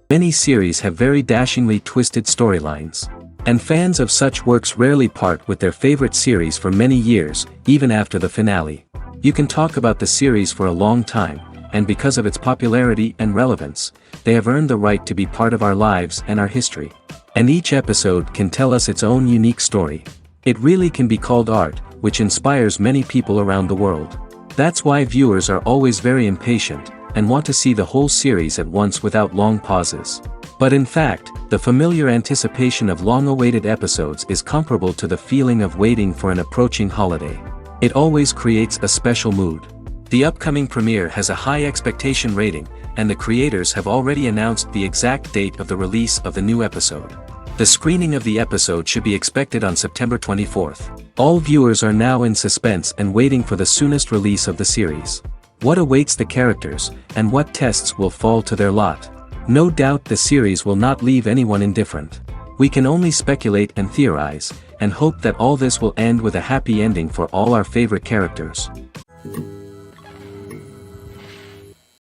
Many series have very dashingly twisted storylines. And fans of such works rarely part with their favorite series for many years, even after the finale. You can talk about the series for a long time, and because of its popularity and relevance, they have earned the right to be part of our lives and our history. And each episode can tell us its own unique story. It really can be called art, which inspires many people around the world. That's why viewers are always very impatient, and want to see the whole series at once without long pauses. But in fact, the familiar anticipation of long-awaited episodes is comparable to the feeling of waiting for an approaching holiday. It always creates a special mood. The upcoming premiere has a high expectation rating, and the creators have already announced the exact date of the release of the new episode. The screening of the episode should be expected on September 24th. All viewers are now in suspense and waiting for the soonest release of the series. What awaits the characters, and what tests will fall to their lot? No doubt the series will not leave anyone indifferent. We can only speculate and theorize, and hope that all this will end with a happy ending for all our favorite characters.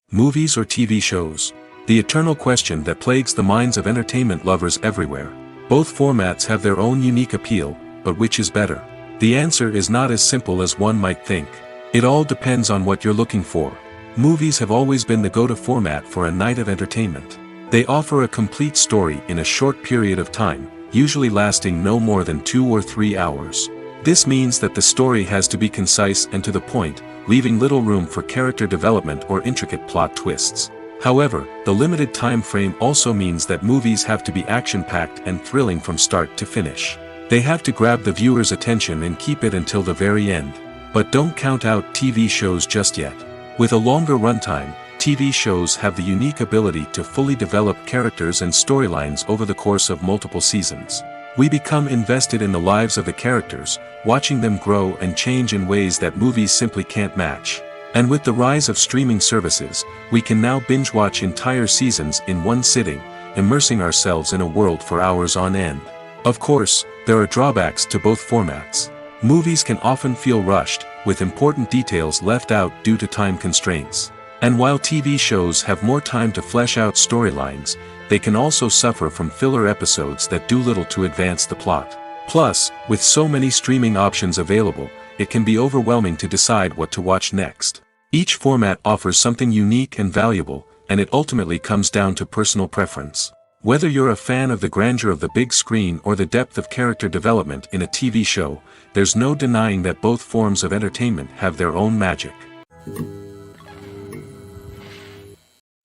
Movies or TV shows? The eternal question that plagues the minds of entertainment lovers everywhere. Both formats have their own unique appeal, but which is better? The answer is not as simple as one might think. It all depends on what you're looking for. Movies have always been the go-to format for a night of entertainment. They offer a complete story in a short period of time, usually lasting no more than 2 or 3 hours. This means that the story has to be concise and to the point, leaving little room for character development or intricate plot twists. However, the limited time frame also means that movies have to be action-packed and thrilling from start to finish. They have to grab the viewer's attention and keep it until the very end. But don't count out TV shows just yet. With a longer runtime, TV shows have the unique ability to fully develop characters and storylines over the course of multiple seasons. We become invested in the lives of the characters, watching them grow and change in ways that movies simply can't match. And with the rise of streaming services, we can now binge-watch entire seasons in one sitting, immersing ourselves in a world for hours on end. Of course, there are drawbacks to both formats. Movies can often feel rushed, with important details left out due to time constraints. And while TV shows have more time to flesh out storylines, they can also suffer from filler episodes that do little to advance the plot. Plus, with so many streaming options available, it can be overwhelming to decide what to watch next. Each format offers something unique and valuable, and it ultimately comes down to personal preference. Whether you're a fan of the grandeur of the big screen or the depth of character development in a TV show, there's no denying that both forms of entertainment have their own magic.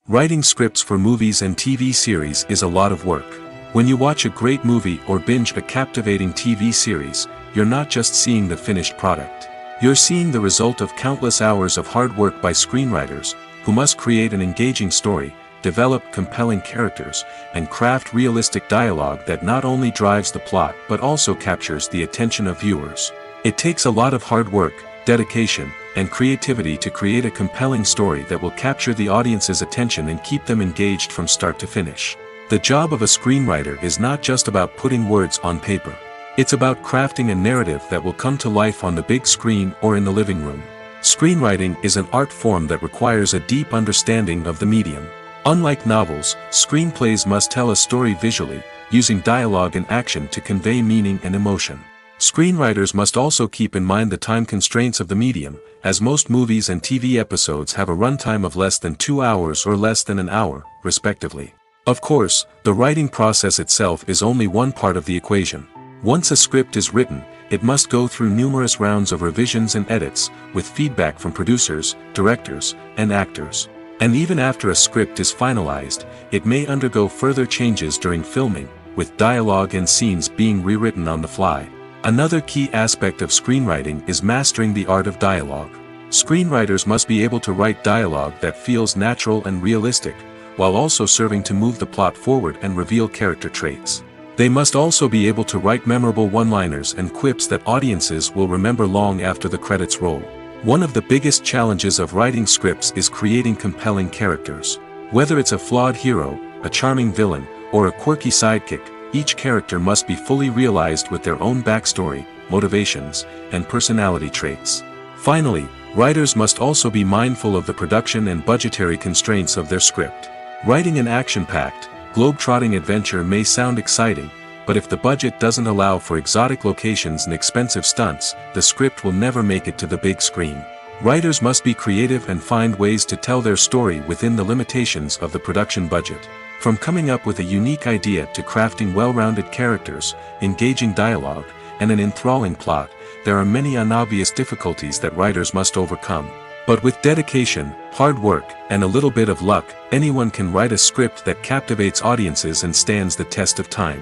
Writing scripts for movies and TV series is a lot of work. When you watch a great movie or binge a captivating TV series, you're not just seeing the finished product. You're seeing the result of countless hours of hard work by screenwriters, who must create an engaging story, develop compelling characters, and craft realistic dialogue that not only drives the plot but also captures the attention of viewers. It takes a lot of hard work, dedication, and creativity to create a compelling story that will capture the audience's attention and keep them engaged from start to finish. The job of a screenwriter is not just about putting words on paper. It's about crafting a narrative that will come to life on the big screen or in the living room. Screenwriting is an art form that requires a deep understanding of the medium. Unlike novels, screenplays must tell a story visually, using dialogue and action to convey meaning and emotion. Screenwriters must also keep in mind the time constraints of the medium, as most movies and TV episodes have a runtime of less than 2 hours or less than an hour, respectively. Of course, the writing process itself is only one part of the equation. Once a script is written, it must go through numerous rounds of revisions and edits, with feedback from producers, directors, and actors. And even after a script is finalized, it may undergo further changes during filming, with dialogue and scenes being rewritten on the fly. Another key aspect of screenwriting is mastering the art of dialogue. Screenwriters must be able to write dialogue that feels natural and realistic, while also serving to move the plot forward and reveal character traits. They must also be able to write memorable one-liners and quips that audiences will remember long after the credits roll. One of the biggest challenges of writing scripts is creating compelling characters. Whether it's a flawed hero, a charming villain, or a quirky sidekick, each character must be fully realized with their own backstory, motivations, and personality traits. Finally, writers must also be mindful of the production and budgetary constraints of their script. Writing an action-packed, globe-trotting adventure may sound exciting, but if the budget doesn't allow for exotic locations and expensive stunts, the script will never make it to the big screen. Writers must be creative and find ways to tell their story within the limitations of the production budget. From coming up with a unique idea to crafting well-rounded characters, engaging dialogue, and an enthralling plot, there are many unobvious difficulties that writers must overcome. But with dedication, hard work, and a little bit of luck, anyone can write a script that captivates audiences and stands the test of time.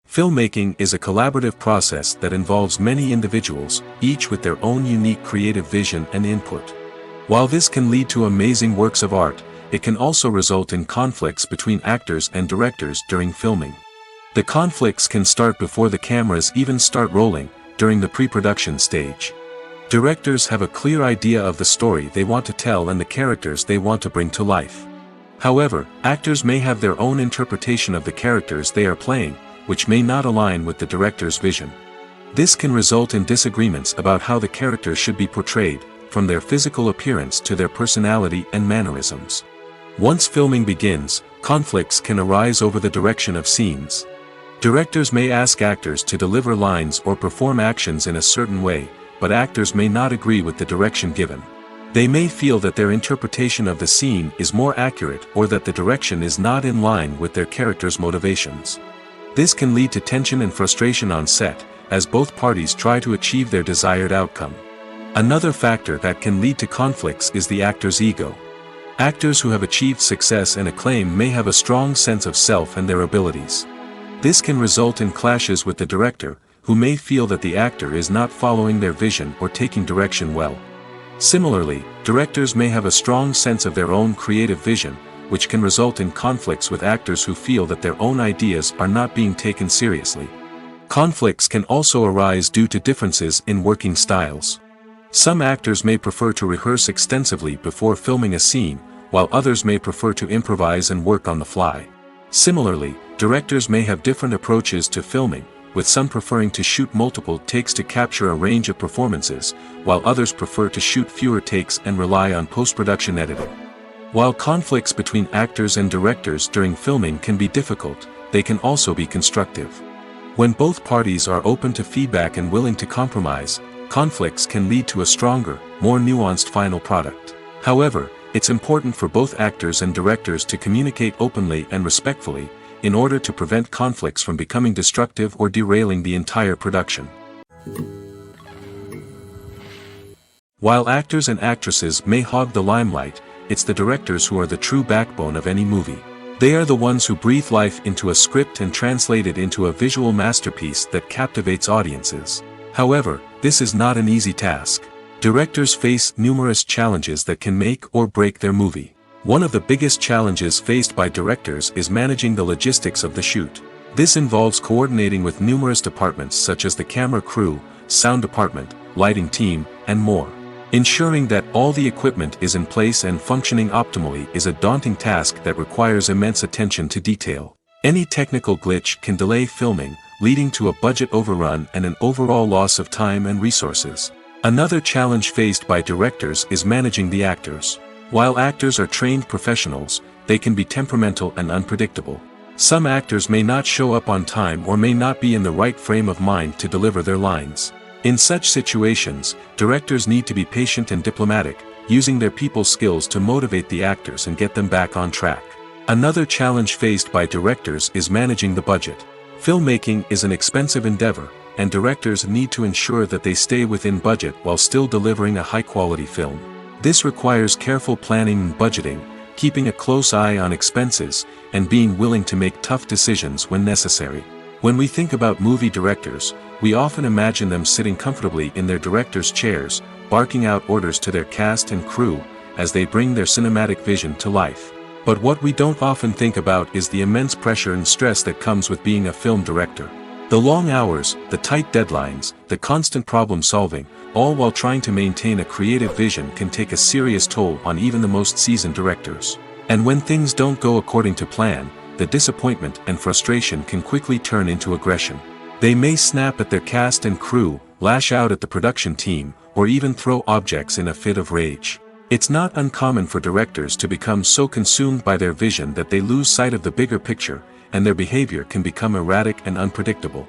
Filmmaking is a collaborative process that involves many individuals, each with their own unique creative vision and input. While this can lead to amazing works of art, it can also result in conflicts between actors and directors during filming. The conflicts can start before the cameras even start rolling, during the pre-production stage. Directors have a clear idea of the story they want to tell and the characters they want to bring to life. However, actors may have their own interpretation of the characters they are playing, which may not align with the director's vision. This can result in disagreements about how the characters should be portrayed, from their physical appearance to their personality and mannerisms. Once filming begins, conflicts can arise over the direction of scenes. Directors may ask actors to deliver lines or perform actions in a certain way, but actors may not agree with the direction given. They may feel that their interpretation of the scene is more accurate or that the direction is not in line with their character's motivations. This can lead to tension and frustration on set, as both parties try to achieve their desired outcome. Another factor that can lead to conflicts is the actor's ego. Actors who have achieved success and acclaim may have a strong sense of self and their abilities. This can result in clashes with the director, who may feel that the actor is not following their vision or taking direction well. Similarly, directors may have a strong sense of their own creative vision, which can result in conflicts with actors who feel that their own ideas are not being taken seriously. Conflicts can also arise due to differences in working styles. Some actors may prefer to rehearse extensively before filming a scene, while others may prefer to improvise and work on the fly. Similarly, directors may have different approaches to filming, with some preferring to shoot multiple takes to capture a range of performances, while others prefer to shoot fewer takes and rely on post-production editing. While conflicts between actors and directors during filming can be difficult, they can also be constructive. When both parties are open to feedback and willing to compromise, conflicts can lead to a stronger, more nuanced final product. However, it's important for both actors and directors to communicate openly and respectfully, in order to prevent conflicts from becoming destructive or derailing the entire production. While actors and actresses may hog the limelight, it's the directors who are the true backbone of any movie. They are the ones who breathe life into a script and translate it into a visual masterpiece that captivates audiences. However, this is not an easy task. Directors face numerous challenges that can make or break their movie. One of the biggest challenges faced by directors is managing the logistics of the shoot. This involves coordinating with numerous departments such as the camera crew, sound department, lighting team, and more. Ensuring that all the equipment is in place and functioning optimally is a daunting task that requires immense attention to detail. Any technical glitch can delay filming, leading to a budget overrun and an overall loss of time and resources. Another challenge faced by directors is managing the actors. While actors are trained professionals, they can be temperamental and unpredictable. Some actors may not show up on time or may not be in the right frame of mind to deliver their lines. In such situations, directors need to be patient and diplomatic, using their people skills to motivate the actors and get them back on track. Another challenge faced by directors is managing the budget. Filmmaking is an expensive endeavor, and directors need to ensure that they stay within budget while still delivering a high-quality film. This requires careful planning and budgeting, keeping a close eye on expenses, and being willing to make tough decisions when necessary. When we think about movie directors, we often imagine them sitting comfortably in their director's chairs, barking out orders to their cast and crew, as they bring their cinematic vision to life. But what we don't often think about is the immense pressure and stress that comes with being a film director. The long hours, the tight deadlines, the constant problem solving, all while trying to maintain a creative vision can take a serious toll on even the most seasoned directors. And when things don't go according to plan, the disappointment and frustration can quickly turn into aggression. They may snap at their cast and crew, lash out at the production team, or even throw objects in a fit of rage. It's not uncommon for directors to become so consumed by their vision that they lose sight of the bigger picture, and their behavior can become erratic and unpredictable.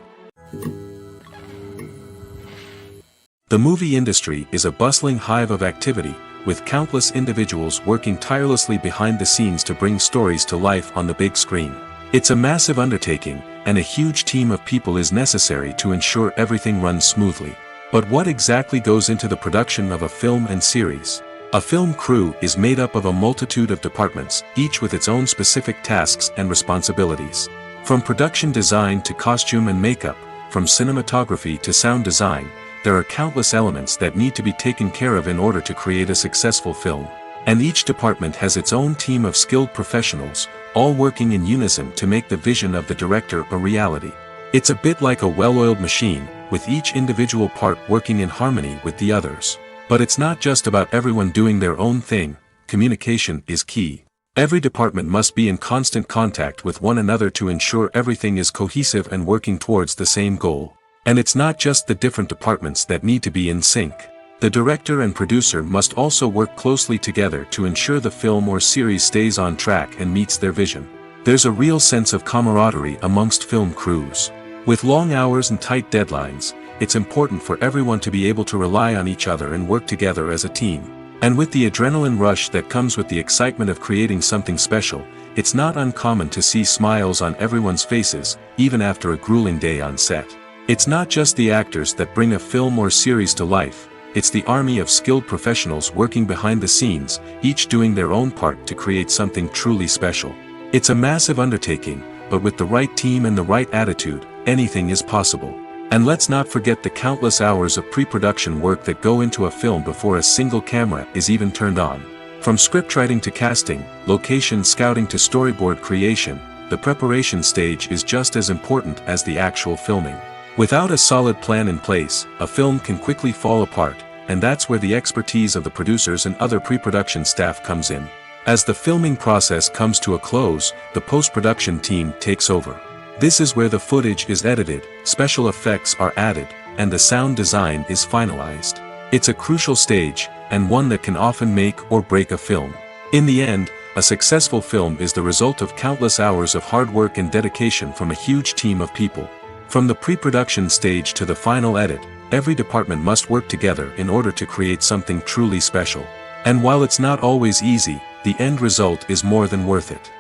The movie industry is a bustling hive of activity, with countless individuals working tirelessly behind the scenes to bring stories to life on the big screen. It's a massive undertaking, and a huge team of people is necessary to ensure everything runs smoothly. But what exactly goes into the production of a film and series? A film crew is made up of a multitude of departments, each with its own specific tasks and responsibilities. From production design to costume and makeup, from cinematography to sound design, there are countless elements that need to be taken care of in order to create a successful film. And each department has its own team of skilled professionals, all working in unison to make the vision of the director a reality. It's a bit like a well-oiled machine, with each individual part working in harmony with the others. But it's not just about everyone doing their own thing. Communication is key. Every department must be in constant contact with one another to ensure everything is cohesive and working towards the same goal. And it's not just the different departments that need to be in sync. The director and producer must also work closely together to ensure the film or series stays on track and meets their vision. There's a real sense of camaraderie amongst film crews. With long hours and tight deadlines, it's important for everyone to be able to rely on each other and work together as a team. And with the adrenaline rush that comes with the excitement of creating something special, it's not uncommon to see smiles on everyone's faces, even after a grueling day on set. It's not just the actors that bring a film or series to life, it's the army of skilled professionals working behind the scenes, each doing their own part to create something truly special. It's a massive undertaking, but with the right team and the right attitude, anything is possible. And let's not forget the countless hours of pre-production work that go into a film before a single camera is even turned on. From scriptwriting to casting, location scouting to storyboard creation, the preparation stage is just as important as the actual filming. Without a solid plan in place, a film can quickly fall apart, and that's where the expertise of the producers and other pre-production staff comes in. As the filming process comes to a close, the post-production team takes over. This is where the footage is edited, special effects are added, and the sound design is finalized. It's a crucial stage, and one that can often make or break a film. In the end, a successful film is the result of countless hours of hard work and dedication from a huge team of people. From the pre-production stage to the final edit, every department must work together in order to create something truly special. And while it's not always easy, the end result is more than worth it.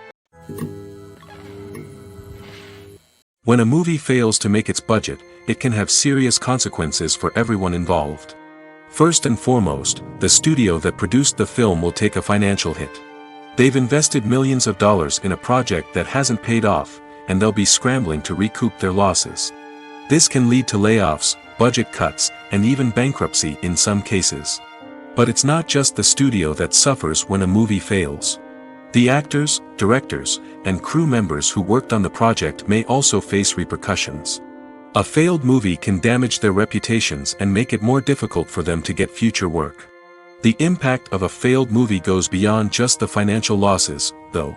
When a movie fails to make its budget, it can have serious consequences for everyone involved. First and foremost, the studio that produced the film will take a financial hit. They've invested millions of dollars in a project that hasn't paid off, and they'll be scrambling to recoup their losses. This can lead to layoffs, budget cuts, and even bankruptcy in some cases. But it's not just the studio that suffers when a movie fails. The actors, directors, and crew members who worked on the project may also face repercussions. A failed movie can damage their reputations and make it more difficult for them to get future work. The impact of a failed movie goes beyond just the financial losses, though.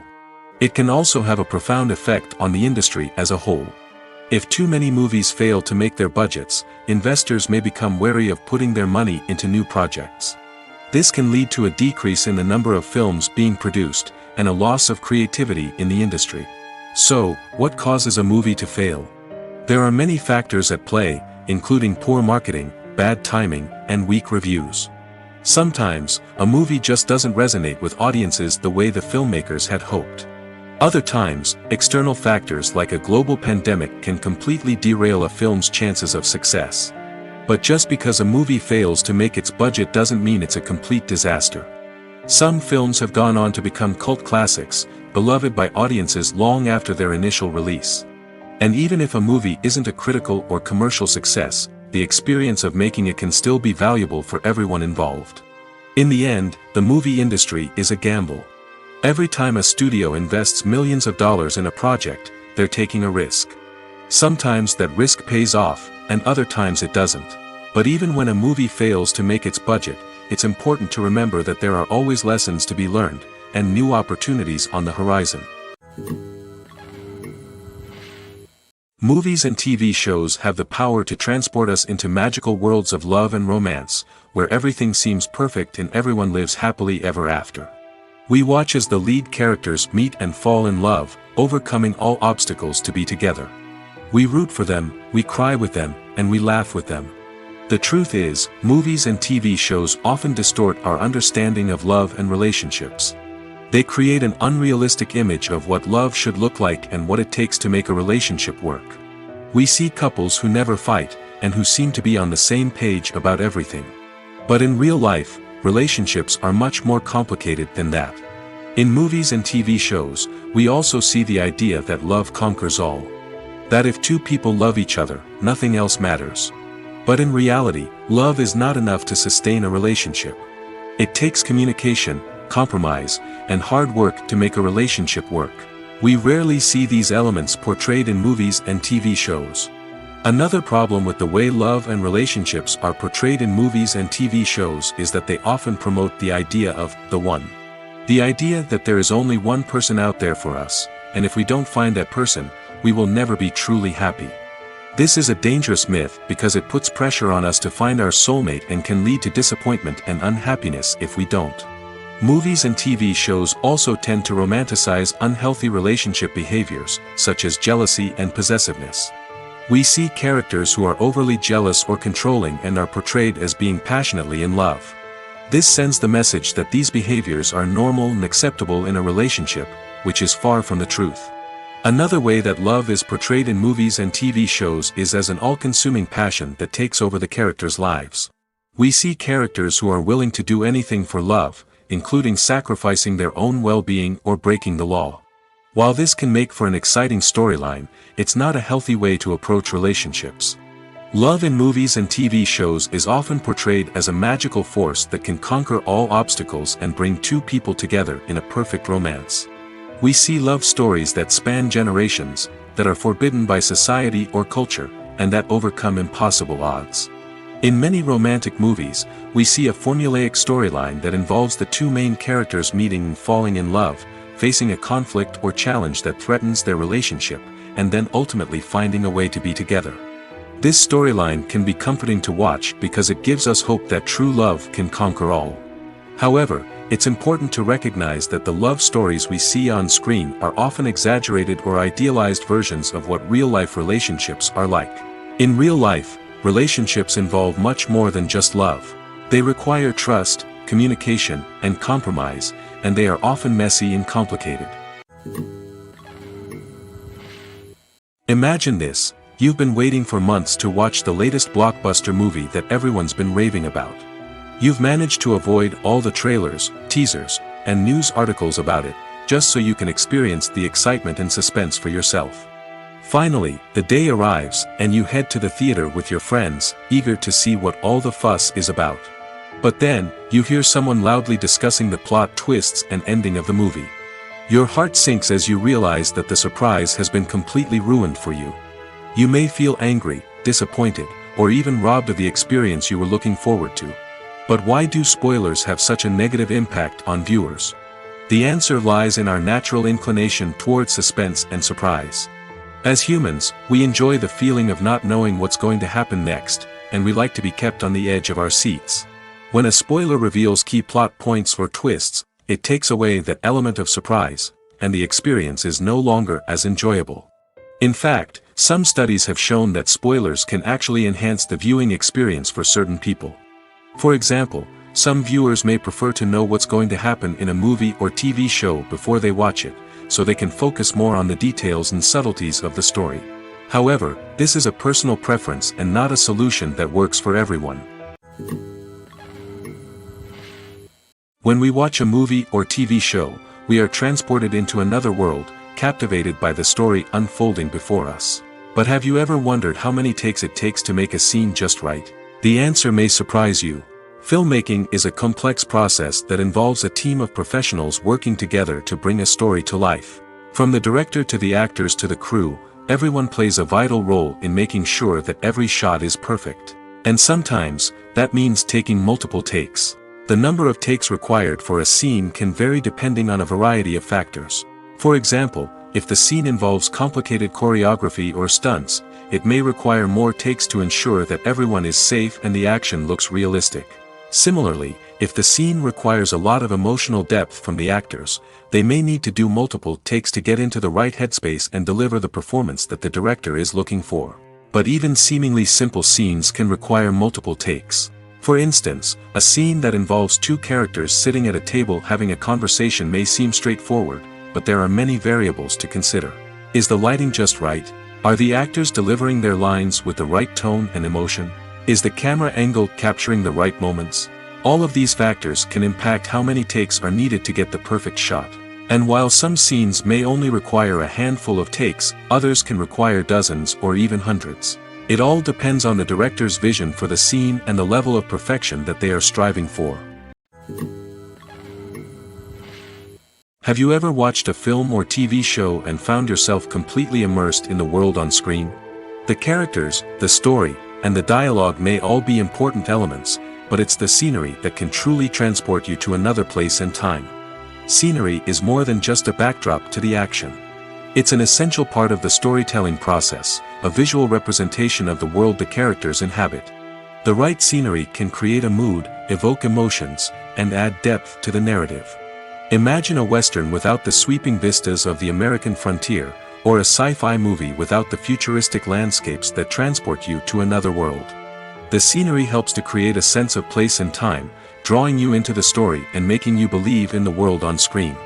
It can also have a profound effect on the industry as a whole. If too many movies fail to make their budgets, investors may become wary of putting their money into new projects. This can lead to a decrease in the number of films being produced, and a loss of creativity in the industry. So, what causes a movie to fail? There are many factors at play, including poor marketing, bad timing, and weak reviews. Sometimes, a movie just doesn't resonate with audiences the way the filmmakers had hoped. Other times, external factors like a global pandemic can completely derail a film's chances of success. But just because a movie fails to make its budget doesn't mean it's a complete disaster. Some films have gone on to become cult classics, beloved by audiences long after their initial release. And even if a movie isn't a critical or commercial success, the experience of making it can still be valuable for everyone involved. In the end, the movie industry is a gamble. Every time a studio invests millions of dollars in a project, they're taking a risk. Sometimes that risk pays off, and other times it doesn't. But even when a movie fails to make its budget, it's important to remember that there are always lessons to be learned, and new opportunities on the horizon. Movies and TV shows have the power to transport us into magical worlds of love and romance, where everything seems perfect and everyone lives happily ever after. We watch as the lead characters meet and fall in love, overcoming all obstacles to be together. We root for them, we cry with them, and we laugh with them. The truth is, movies and TV shows often distort our understanding of love and relationships. They create an unrealistic image of what love should look like and what it takes to make a relationship work. We see couples who never fight, and who seem to be on the same page about everything. But in real life, relationships are much more complicated than that. In movies and TV shows, we also see the idea that love conquers all. That if two people love each other, nothing else matters. But in reality, love is not enough to sustain a relationship. It takes communication, compromise, and hard work to make a relationship work. We rarely see these elements portrayed in movies and TV shows. Another problem with the way love and relationships are portrayed in movies and TV shows is that they often promote the idea of the one. The idea that there is only one person out there for us, and if we don't find that person, we will never be truly happy. This is a dangerous myth because it puts pressure on us to find our soulmate and can lead to disappointment and unhappiness if we don't. Movies and TV shows also tend to romanticize unhealthy relationship behaviors, such as jealousy and possessiveness. We see characters who are overly jealous or controlling and are portrayed as being passionately in love. This sends the message that these behaviors are normal and acceptable in a relationship, which is far from the truth. Another way that love is portrayed in movies and TV shows is as an all-consuming passion that takes over the characters' lives. We see characters who are willing to do anything for love, including sacrificing their own well-being or breaking the law. While this can make for an exciting storyline, it's not a healthy way to approach relationships. Love in movies and TV shows is often portrayed as a magical force that can conquer all obstacles and bring two people together in a perfect romance. We see love stories that span generations, that are forbidden by society or culture, and that overcome impossible odds. In many romantic movies, we see a formulaic storyline that involves the two main characters meeting and falling in love, facing a conflict or challenge that threatens their relationship, and then ultimately finding a way to be together. This storyline can be comforting to watch because it gives us hope that true love can conquer all. However, it's important to recognize that the love stories we see on screen are often exaggerated or idealized versions of what real-life relationships are like. In real life, relationships involve much more than just love. They require trust, communication, and compromise, and they are often messy and complicated. Imagine this: you've been waiting for months to watch the latest blockbuster movie that everyone's been raving about. You've managed to avoid all the trailers, teasers, and news articles about it, just so you can experience the excitement and suspense for yourself. Finally, the day arrives, and you head to the theater with your friends, eager to see what all the fuss is about. But then, you hear someone loudly discussing the plot twists and ending of the movie. Your heart sinks as you realize that the surprise has been completely ruined for you. You may feel angry, disappointed, or even robbed of the experience you were looking forward to. But why do spoilers have such a negative impact on viewers? The answer lies in our natural inclination towards suspense and surprise. As humans, we enjoy the feeling of not knowing what's going to happen next, and we like to be kept on the edge of our seats. When a spoiler reveals key plot points or twists, it takes away that element of surprise, and the experience is no longer as enjoyable. In fact, some studies have shown that spoilers can actually enhance the viewing experience for certain people. For example, some viewers may prefer to know what's going to happen in a movie or TV show before they watch it, so they can focus more on the details and subtleties of the story. However, this is a personal preference and not a solution that works for everyone. When we watch a movie or TV show, we are transported into another world, captivated by the story unfolding before us. But have you ever wondered how many takes it takes to make a scene just right? The answer may surprise you. Filmmaking is a complex process that involves a team of professionals working together to bring a story to life. From the director to the actors to the crew, everyone plays a vital role in making sure that every shot is perfect. And sometimes, that means taking multiple takes. The number of takes required for a scene can vary depending on a variety of factors. For example, If the scene involves complicated choreography or stunts, it may require more takes to ensure that everyone is safe and the action looks realistic. Similarly, if the scene requires a lot of emotional depth from the actors, they may need to do multiple takes to get into the right headspace and deliver the performance that the director is looking for. But even seemingly simple scenes can require multiple takes. For instance, a scene that involves two characters sitting at a table having a conversation may seem straightforward, but there are many variables to consider. Is the lighting just right? Are the actors delivering their lines with the right tone and emotion? Is the camera angle capturing the right moments? All of these factors can impact how many takes are needed to get the perfect shot. And while some scenes may only require a handful of takes, others can require dozens or even hundreds. It all depends on the director's vision for the scene and the level of perfection that they are striving for. Have you ever watched a film or TV show and found yourself completely immersed in the world on screen? The characters, the story, and the dialogue may all be important elements, but it's the scenery that can truly transport you to another place and time. Scenery is more than just a backdrop to the action. It's an essential part of the storytelling process, a visual representation of the world the characters inhabit. The right scenery can create a mood, evoke emotions, and add depth to the narrative. Imagine a Western without the sweeping vistas of the American frontier, or a sci-fi movie without the futuristic landscapes that transport you to another world. The scenery helps to create a sense of place and time, drawing you into the story and making you believe in the world on screen.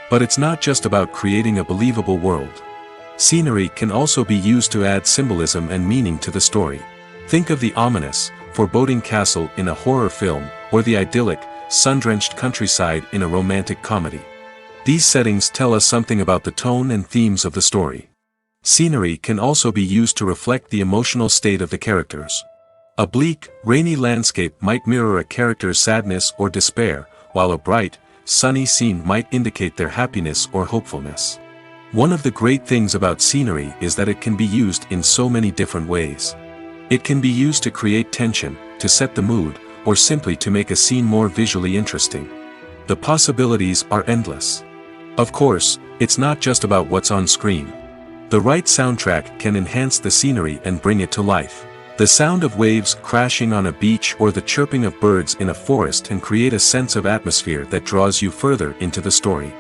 But it's not just about creating a believable world. Scenery can also be used to add symbolism and meaning to the story. Think of the ominous, foreboding castle in a horror film, or the idyllic, sun-drenched countryside in a romantic comedy. These settings tell us something about the tone and themes of the story. Scenery can also be used to reflect the emotional state of the characters. A bleak, rainy landscape might mirror a character's sadness or despair, while a bright, sunny scene might indicate their happiness or hopefulness. One of the great things about scenery is that it can be used in so many different ways. It can be used to create tension, to set the mood, or simply to make a scene more visually interesting. The possibilities are endless. Of course, it's not just about what's on screen. The right soundtrack can enhance the scenery and bring it to life. The sound of waves crashing on a beach or the chirping of birds in a forest can create a sense of atmosphere that draws you further into the story.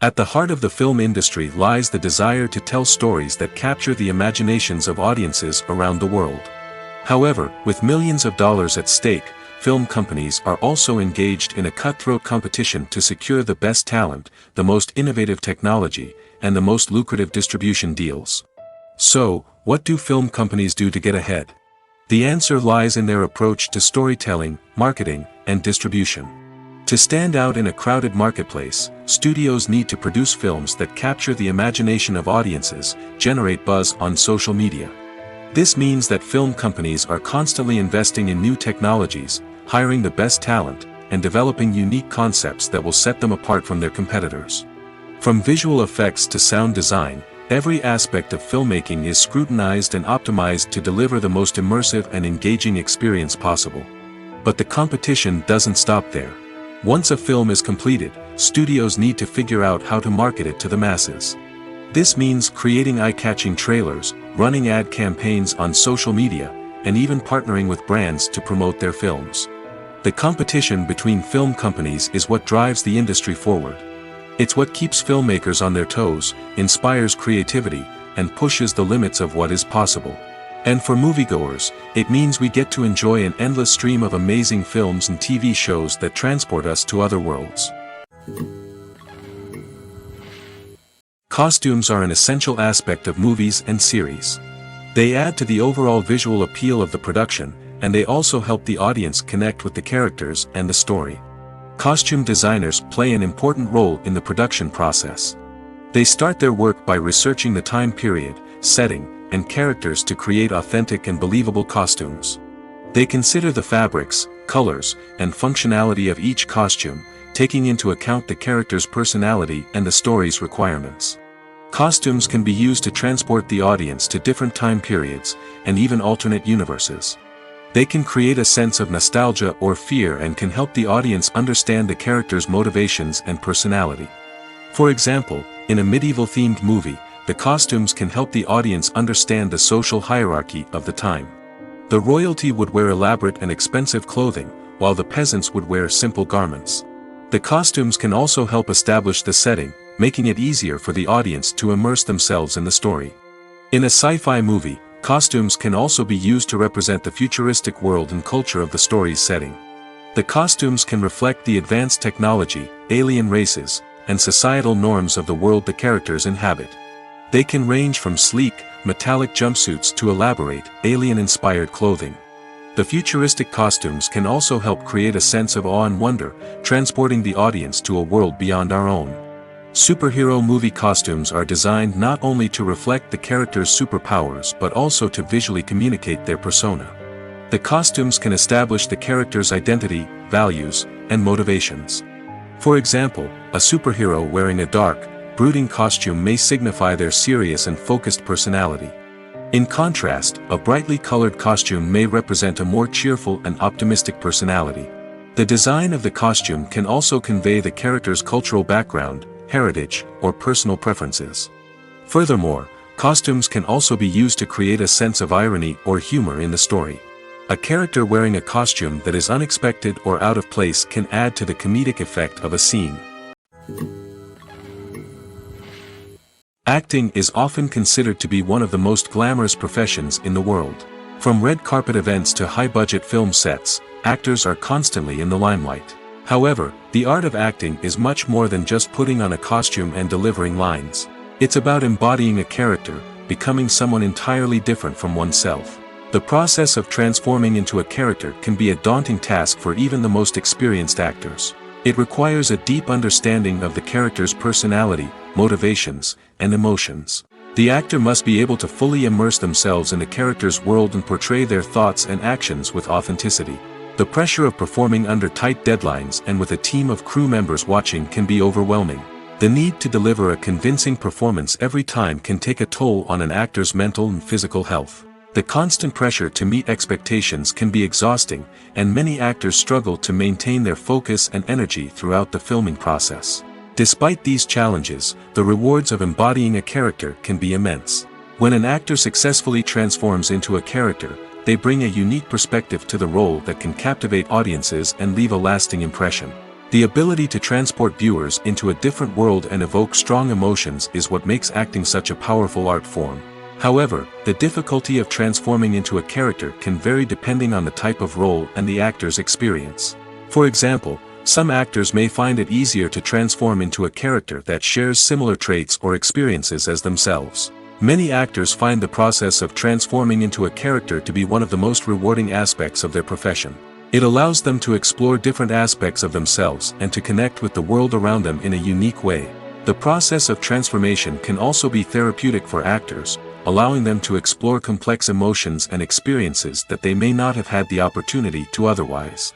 At the heart of the film industry lies the desire to tell stories that capture the imaginations of audiences around the world. However, with millions of dollars at stake, film companies are also engaged in a cutthroat competition to secure the best talent, the most innovative technology, and the most lucrative distribution deals. So, what do film companies do to get ahead? The answer lies in their approach to storytelling, marketing, and distribution. To stand out in a crowded marketplace, studios need to produce films that capture the imagination of audiences, generate buzz on social media. This means that film companies are constantly investing in new technologies, hiring the best talent, and developing unique concepts that will set them apart from their competitors. From visual effects to sound design, every aspect of filmmaking is scrutinized and optimized to deliver the most immersive and engaging experience possible. But the competition doesn't stop there. Once a film is completed, studios need to figure out how to market it to the masses. This means creating eye-catching trailers, running ad campaigns on social media, and even partnering with brands to promote their films. The competition between film companies is what drives the industry forward. It's what keeps filmmakers on their toes, inspires creativity, and pushes the limits of what is possible. And for moviegoers, it means we get to enjoy an endless stream of amazing films and TV shows that transport us to other worlds. Costumes are an essential aspect of movies and series. They add to the overall visual appeal of the production, and they also help the audience connect with the characters and the story. Costume designers play an important role in the production process. They start their work by researching the time period, setting, and characters to create authentic and believable costumes. They consider the fabrics, colors, and functionality of each costume, taking into account the character's personality and the story's requirements. Costumes can be used to transport the audience to different time periods, and even alternate universes. They can create a sense of nostalgia or fear and can help the audience understand the character's motivations and personality. For example, in a medieval-themed movie, the costumes can help the audience understand the social hierarchy of the time. The royalty would wear elaborate and expensive clothing, while the peasants would wear simple garments. The costumes can also help establish the setting, making it easier for the audience to immerse themselves in the story. In a sci-fi movie, costumes can also be used to represent the futuristic world and culture of the story's setting. The costumes can reflect the advanced technology, alien races, and societal norms of the world the characters inhabit. They can range from sleek, metallic jumpsuits to elaborate, alien-inspired clothing. The futuristic costumes can also help create a sense of awe and wonder, transporting the audience to a world beyond our own. Superhero movie costumes are designed not only to reflect the character's superpowers but also to visually communicate their persona. The costumes can establish the character's identity, values, and motivations. For example, a superhero wearing a dark, brooding costume may signify their serious and focused personality. In contrast, a brightly colored costume may represent a more cheerful and optimistic personality. The design of the costume can also convey the character's cultural background, heritage, or personal preferences. Furthermore, costumes can also be used to create a sense of irony or humor in the story. A character wearing a costume that is unexpected or out of place can add to the comedic effect of a scene. Acting is often considered to be one of the most glamorous professions in the world. From red carpet events to high-budget film sets, actors are constantly in the limelight. However, the art of acting is much more than just putting on a costume and delivering lines. It's about embodying a character, becoming someone entirely different from oneself. The process of transforming into a character can be a daunting task for even the most experienced actors. It requires a deep understanding of the character's personality, motivations, and emotions. The actor must be able to fully immerse themselves in the character's world and portray their thoughts and actions with authenticity. The pressure of performing under tight deadlines and with a team of crew members watching can be overwhelming. The need to deliver a convincing performance every time can take a toll on an actor's mental and physical health. The constant pressure to meet expectations can be exhausting, and many actors struggle to maintain their focus and energy throughout the filming process. Despite these challenges, the rewards of embodying a character can be immense. When an actor successfully transforms into a character, they bring a unique perspective to the role that can captivate audiences and leave a lasting impression. The ability to transport viewers into a different world and evoke strong emotions is what makes acting such a powerful art form. However, the difficulty of transforming into a character can vary depending on the type of role and the actor's experience. For example, some actors may find it easier to transform into a character that shares similar traits or experiences as themselves. Many actors find the process of transforming into a character to be one of the most rewarding aspects of their profession. It allows them to explore different aspects of themselves and to connect with the world around them in a unique way. The process of transformation can also be therapeutic for actors, allowing them to explore complex emotions and experiences that they may not have had the opportunity to otherwise.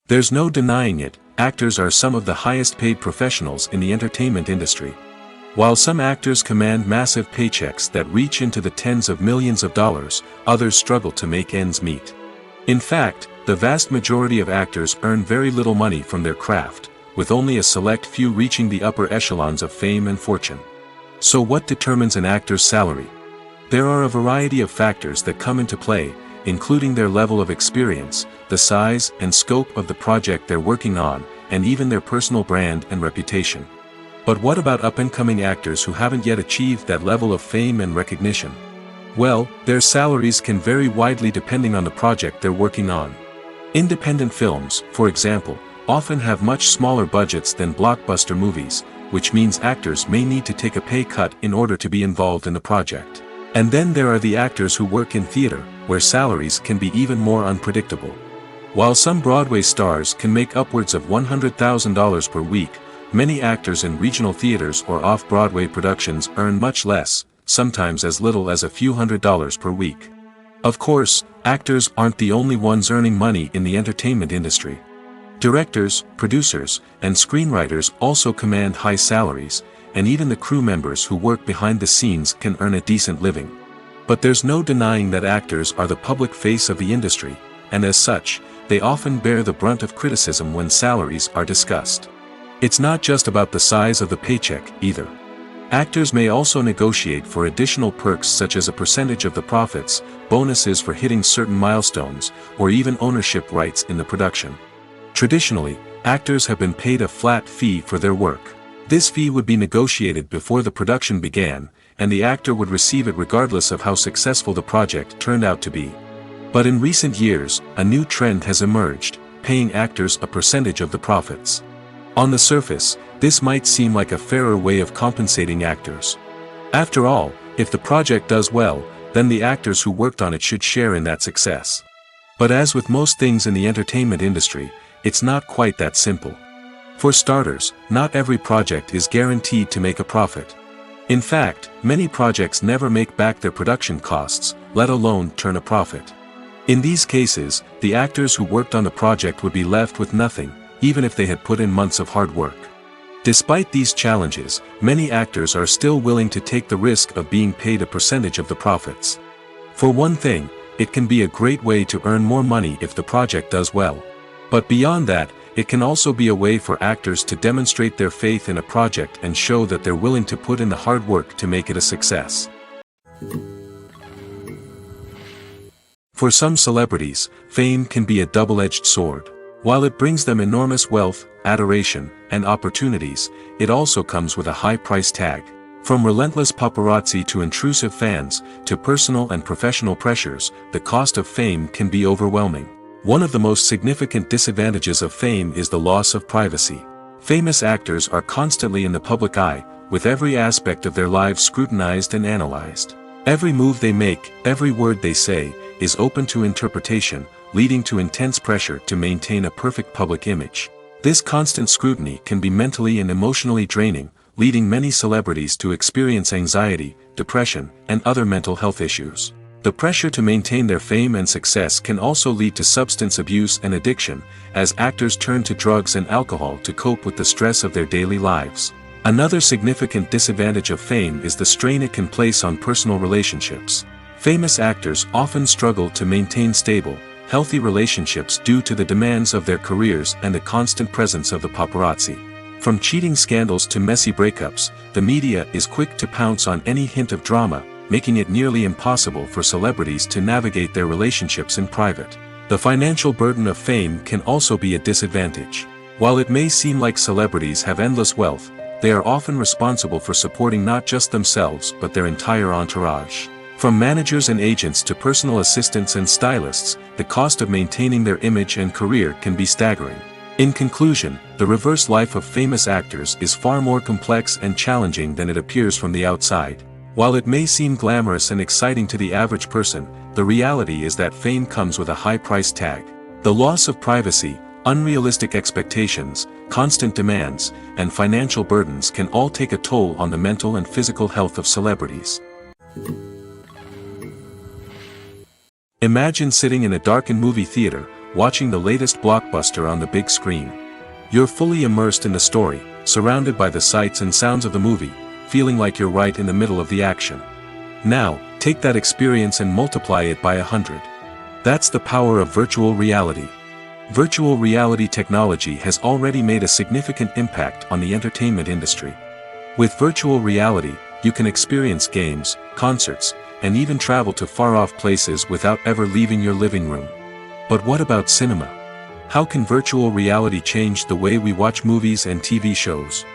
There's no denying it, actors are some of the highest paid professionals in the entertainment industry. While some actors command massive paychecks that reach into the tens of millions of dollars, others struggle to make ends meet. In fact, the vast majority of actors earn very little money from their craft, with only a select few reaching the upper echelons of fame and fortune. So what determines an actor's salary? There are a variety of factors that come into play, including their level of experience, the size and scope of the project they're working on, and even their personal brand and reputation. But what about up-and-coming actors who haven't yet achieved that level of fame and recognition? Well, their salaries can vary widely depending on the project they're working on. Independent films, for example, often have much smaller budgets than blockbuster movies, which means actors may need to take a pay cut in order to be involved in the project. And then there are the actors who work in theater, where salaries can be even more unpredictable. While some Broadway stars can make upwards of $100,000 per week, many actors in regional theaters or off-Broadway productions earn much less, sometimes as little as a few $100s per week. Of course, actors aren't the only ones earning money in the entertainment industry. Directors, producers, and screenwriters also command high salaries, and even the crew members who work behind the scenes can earn a decent living. But there's no denying that actors are the public face of the industry, and as such, they often bear the brunt of criticism when salaries are discussed. It's not just about the size of the paycheck, either. Actors may also negotiate for additional perks such as a percentage of the profits, bonuses for hitting certain milestones, or even ownership rights in the production. Traditionally, actors have been paid a flat fee for their work. This fee would be negotiated before the production began, and the actor would receive it regardless of how successful the project turned out to be. But in recent years, a new trend has emerged, paying actors a percentage of the profits. On the surface, this might seem like a fairer way of compensating actors. After all, if the project does well, then the actors who worked on it should share in that success. But as with most things in the entertainment industry, it's not quite that simple. For starters, not every project is guaranteed to make a profit. In fact, many projects never make back their production costs, let alone turn a profit. In these cases, the actors who worked on the project would be left with nothing, even if they had put in months of hard work. Despite these challenges, many actors are still willing to take the risk of being paid a percentage of the profits. For one thing, it can be a great way to earn more money if the project does well. But beyond that, it can also be a way for actors to demonstrate their faith in a project and show that they're willing to put in the hard work to make it a success. For some celebrities, fame can be a double-edged sword. While it brings them enormous wealth, adoration, and opportunities, it also comes with a high price tag. From relentless paparazzi to intrusive fans, to personal and professional pressures, the cost of fame can be overwhelming. One of the most significant disadvantages of fame is the loss of privacy. Famous actors are constantly in the public eye, with every aspect of their lives scrutinized and analyzed. Every move they make, every word they say, is open to interpretation, leading to intense pressure to maintain a perfect public image. This constant scrutiny can be mentally and emotionally draining, leading many celebrities to experience anxiety, depression, and other mental health issues. The pressure to maintain their fame and success can also lead to substance abuse and addiction, as actors turn to drugs and alcohol to cope with the stress of their daily lives. Another significant disadvantage of fame is the strain it can place on personal relationships. Famous actors often struggle to maintain stable, healthy relationships due to the demands of their careers and the constant presence of the paparazzi. From cheating scandals to messy breakups, the media is quick to pounce on any hint of drama, making it nearly impossible for celebrities to navigate their relationships in private. The financial burden of fame can also be a disadvantage. While it may seem like celebrities have endless wealth, they are often responsible for supporting not just themselves but their entire entourage. From managers and agents to personal assistants and stylists, the cost of maintaining their image and career can be staggering. In conclusion, the reverse life of famous actors is far more complex and challenging than it appears from the outside. While it may seem glamorous and exciting to the average person, the reality is that fame comes with a high price tag. The loss of privacy, unrealistic expectations, constant demands, and financial burdens can all take a toll on the mental and physical health of celebrities. Imagine sitting in a darkened movie theater, watching the latest blockbuster on the big screen. You're fully immersed in the story, surrounded by the sights and sounds of the movie, feeling like you're right in the middle of the action. Now, take that experience and multiply it by 100. That's the power of virtual reality. Virtual reality technology has already made a significant impact on the entertainment industry. With virtual reality, you can experience games, concerts, and even travel to far-off places without ever leaving your living room. But what about cinema? How can virtual reality change the way we watch movies and TV shows?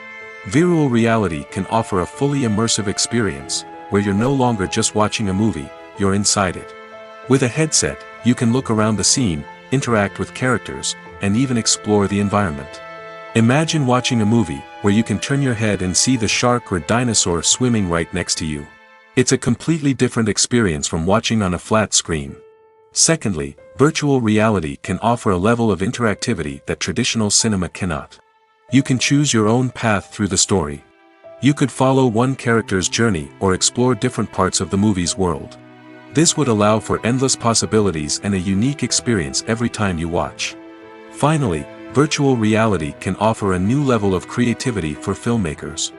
Virtual reality can offer a fully immersive experience, where you're no longer just watching a movie, you're inside it. With a headset, you can look around the scene, interact with characters, and even explore the environment. Imagine watching a movie where you can turn your head and see the shark or dinosaur swimming right next to you. It's a completely different experience from watching on a flat screen. Secondly, virtual reality can offer a level of interactivity that traditional cinema cannot. You can choose your own path through the story. You could follow one character's journey or explore different parts of the movie's world. This would allow for endless possibilities and a unique experience every time you watch. Finally, virtual reality can offer a new level of creativity for filmmakers.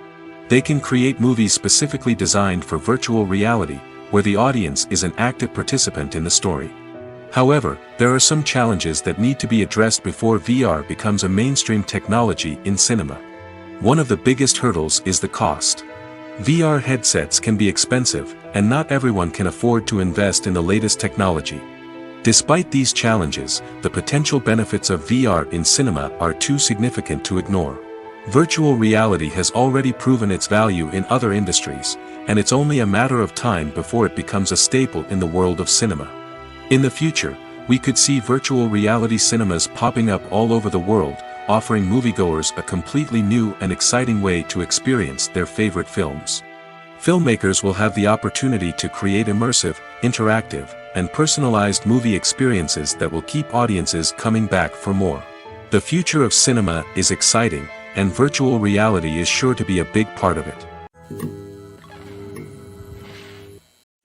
They can create movies specifically designed for virtual reality, where the audience is an active participant in the story. However, there are some challenges that need to be addressed before VR becomes a mainstream technology in cinema. One of the biggest hurdles is the cost. VR headsets can be expensive, and not everyone can afford to invest in the latest technology. Despite these challenges, the potential benefits of VR in cinema are too significant to ignore. Virtual reality has already proven its value in other industries, and it's only a matter of time before it becomes a staple in the world of cinema. In the future, we could see virtual reality cinemas popping up all over the world, offering moviegoers a completely new and exciting way to experience their favorite films. Filmmakers will have the opportunity to create immersive, interactive, and personalized movie experiences that will keep audiences coming back for more. The future of cinema is exciting, and virtual reality is sure to be a big part of it.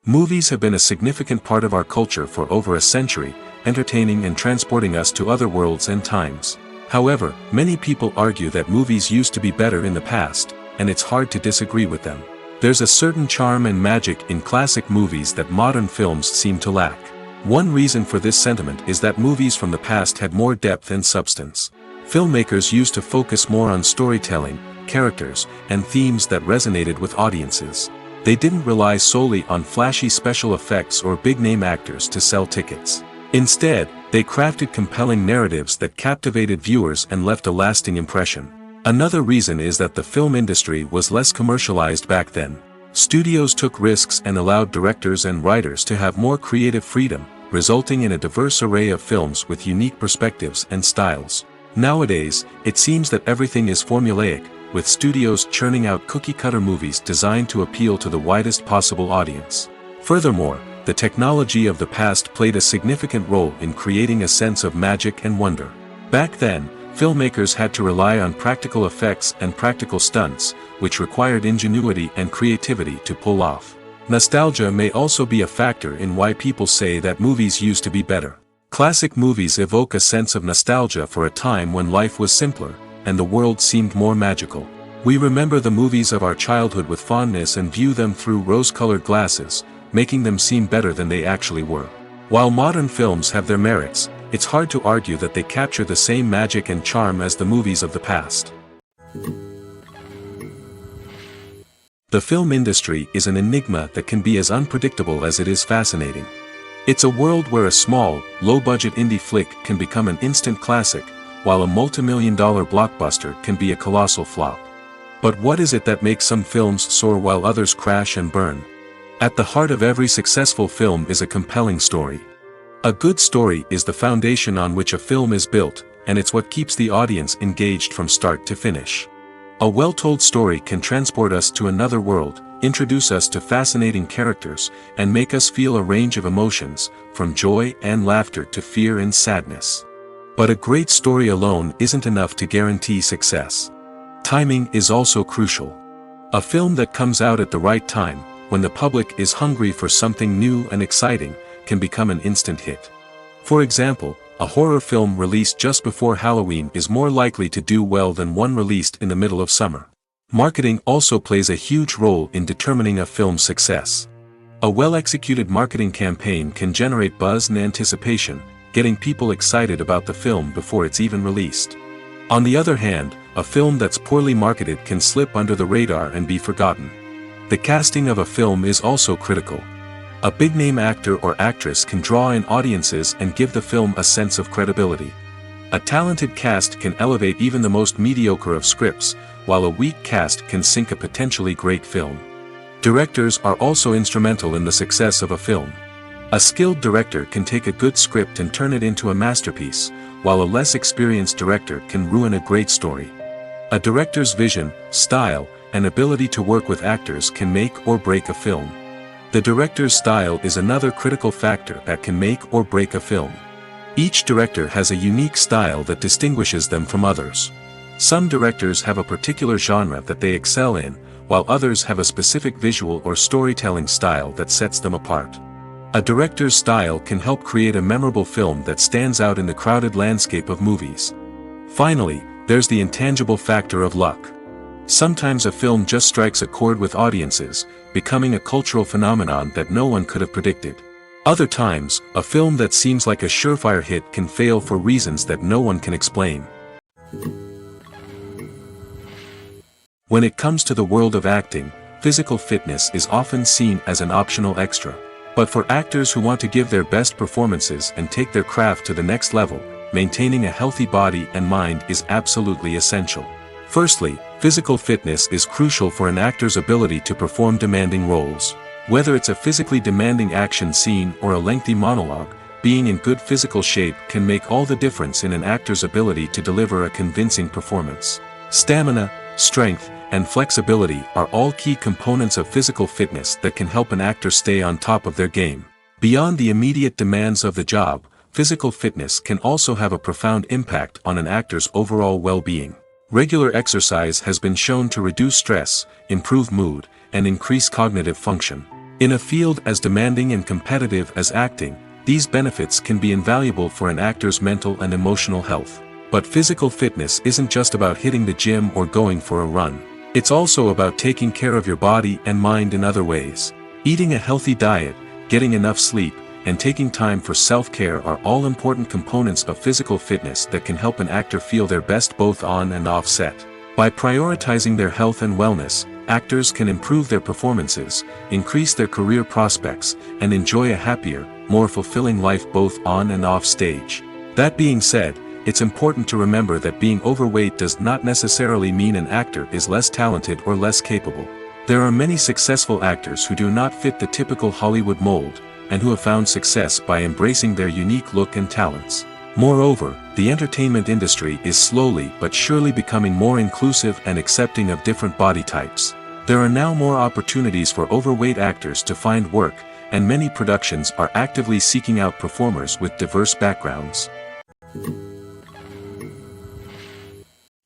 Movies have been a significant part of our culture for over a century, entertaining and transporting us to other worlds and times. However, many people argue that movies used to be better in the past, and it's hard to disagree with them. There's a certain charm and magic in classic movies that modern films seem to lack. One reason for this sentiment is that movies from the past had more depth and substance. Filmmakers used to focus more on storytelling, characters, and themes that resonated with audiences. They didn't rely solely on flashy special effects or big-name actors to sell tickets. Instead, they crafted compelling narratives that captivated viewers and left a lasting impression. Another reason is that the film industry was less commercialized back then. Studios took risks and allowed directors and writers to have more creative freedom, resulting in a diverse array of films with unique perspectives and styles. Nowadays, it seems that everything is formulaic, with studios churning out cookie-cutter movies designed to appeal to the widest possible audience. Furthermore, the technology of the past played a significant role in creating a sense of magic and wonder. Back then, filmmakers had to rely on practical effects and practical stunts, which required ingenuity and creativity to pull off. Nostalgia may also be a factor in why people say that movies used to be better. Classic movies evoke a sense of nostalgia for a time when life was simpler, and the world seemed more magical. We remember the movies of our childhood with fondness and view them through rose-colored glasses, making them seem better than they actually were. While modern films have their merits, it's hard to argue that they capture the same magic and charm as the movies of the past. The film industry is an enigma that can be as unpredictable as it is fascinating. It's a world where a small, low-budget indie flick can become an instant classic, while a multi-million-dollar blockbuster can be a colossal flop. But what is it that makes some films soar while others crash and burn? At the heart of every successful film is a compelling story. A good story is the foundation on which a film is built, and it's what keeps the audience engaged from start to finish. A well-told story can transport us to another world, introduce us to fascinating characters, and make us feel a range of emotions, from joy and laughter to fear and sadness. But a great story alone isn't enough to guarantee success. Timing is also crucial. A film that comes out at the right time, when the public is hungry for something new and exciting, can become an instant hit. For example, a horror film released just before Halloween is more likely to do well than one released in the middle of summer. Marketing also plays a huge role in determining a film's success. A well-executed marketing campaign can generate buzz and anticipation, getting people excited about the film before it's even released. On the other hand, a film that's poorly marketed can slip under the radar and be forgotten. The casting of a film is also critical. A big-name actor or actress can draw in audiences and give the film a sense of credibility. A talented cast can elevate even the most mediocre of scripts, while a weak cast can sink a potentially great film. Directors are also instrumental in the success of a film. A skilled director can take a good script and turn it into a masterpiece, while a less experienced director can ruin a great story. A director's vision, style, and ability to work with actors can make or break a film. The director's style is another critical factor that can make or break a film. Each director has a unique style that distinguishes them from others. Some directors have a particular genre that they excel in, while others have a specific visual or storytelling style that sets them apart. A director's style can help create a memorable film that stands out in the crowded landscape of movies. Finally, there's the intangible factor of luck. Sometimes a film just strikes a chord with audiences, becoming a cultural phenomenon that no one could have predicted. Other times, a film that seems like a surefire hit can fail for reasons that no one can explain. When it comes to the world of acting, physical fitness is often seen as an optional extra. But for actors who want to give their best performances and take their craft to the next level, maintaining a healthy body and mind is absolutely essential. Firstly, physical fitness is crucial for an actor's ability to perform demanding roles. Whether it's a physically demanding action scene or a lengthy monologue, being in good physical shape can make all the difference in an actor's ability to deliver a convincing performance. Stamina, strength, and flexibility are all key components of physical fitness that can help an actor stay on top of their game. Beyond the immediate demands of the job, physical fitness can also have a profound impact on an actor's overall well-being. Regular exercise has been shown to reduce stress, improve mood, and increase cognitive function. In a field as demanding and competitive as acting, these benefits can be invaluable for an actor's mental and emotional health. But physical fitness isn't just about hitting the gym or going for a run. It's also about taking care of your body and mind in other ways. Eating a healthy diet, getting enough sleep, and taking time for self-care are all important components of physical fitness that can help an actor feel their best both on and off set. By prioritizing their health and wellness, actors can improve their performances, increase their career prospects, and enjoy a happier, more fulfilling life both on and off stage. That being said, it's important to remember that being overweight does not necessarily mean an actor is less talented or less capable. There are many successful actors who do not fit the typical Hollywood mold, and who have found success by embracing their unique look and talents. Moreover, the entertainment industry is slowly but surely becoming more inclusive and accepting of different body types. There are now more opportunities for overweight actors to find work, and many productions are actively seeking out performers with diverse backgrounds.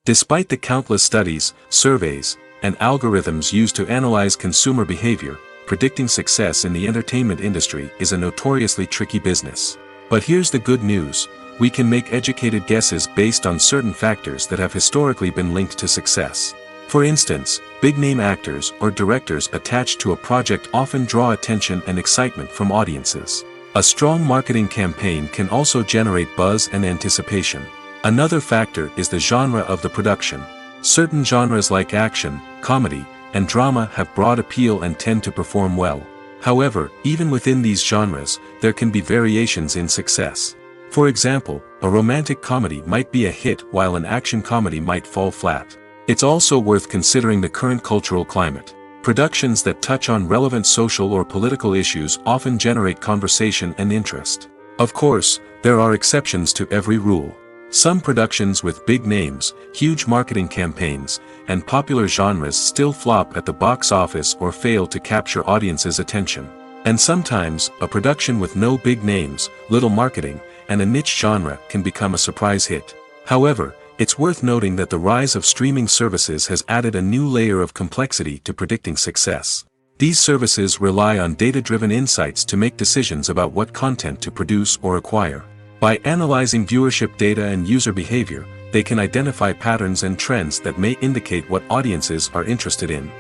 Despite the countless studies, surveys, and algorithms used to analyze consumer behavior, predicting success in the entertainment industry is a notoriously tricky business. But here's the good news: we can make educated guesses based on certain factors that have historically been linked to success. For instance, big-name actors or directors attached to a project often draw attention and excitement from audiences. A strong marketing campaign can also generate buzz and anticipation. Another factor is the genre of the production. Certain genres like action, comedy, and drama have broad appeal and tend to perform well. However, even within these genres, there can be variations in success. For example, a romantic comedy might be a hit while an action comedy might fall flat. It's also worth considering the current cultural climate. Productions that touch on relevant social or political issues often generate conversation and interest. Of course, there are exceptions to every rule. Some productions with big names, huge marketing campaigns, and popular genres still flop at the box office or fail to capture audiences' attention. And sometimes, a production with no big names, little marketing, and a niche genre can become a surprise hit. However, it's worth noting that the rise of streaming services has added a new layer of complexity to predicting success. These services rely on data-driven insights to make decisions about what content to produce or acquire. By analyzing viewership data and user behavior, they can identify patterns and trends that may indicate what audiences are interested in.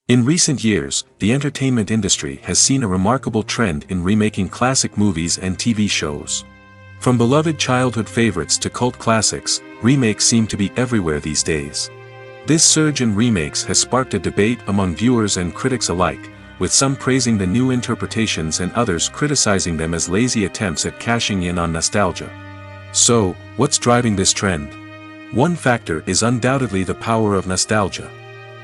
In recent years, the entertainment industry has seen a remarkable trend in remaking classic movies and TV shows. From beloved childhood favorites to cult classics, remakes seem to be everywhere these days. This surge in remakes has sparked a debate among viewers and critics alike, with some praising the new interpretations and others criticizing them as lazy attempts at cashing in on nostalgia. So, what's driving this trend? One factor is undoubtedly the power of nostalgia.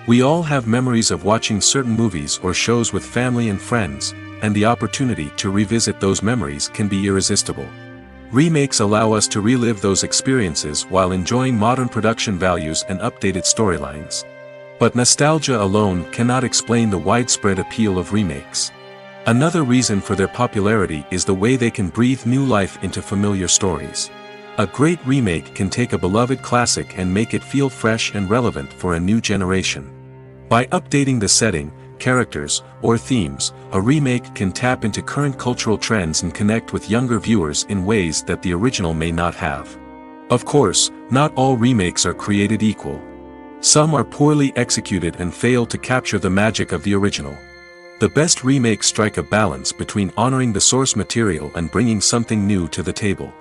We all have memories of watching certain movies or shows with family and friends, and the opportunity to revisit those memories can be irresistible. Remakes allow us to relive those experiences while enjoying modern production values and updated storylines. But nostalgia alone cannot explain the widespread appeal of remakes. Another reason for their popularity is the way they can breathe new life into familiar stories. A great remake can take a beloved classic and make it feel fresh and relevant for a new generation. By updating the setting, characters, or themes, a remake can tap into current cultural trends and connect with younger viewers in ways that the original may not have. Of course, not all remakes are created equal. Some are poorly executed and fail to capture the magic of the original. The best remakes strike a balance between honoring the source material and bringing something new to the table.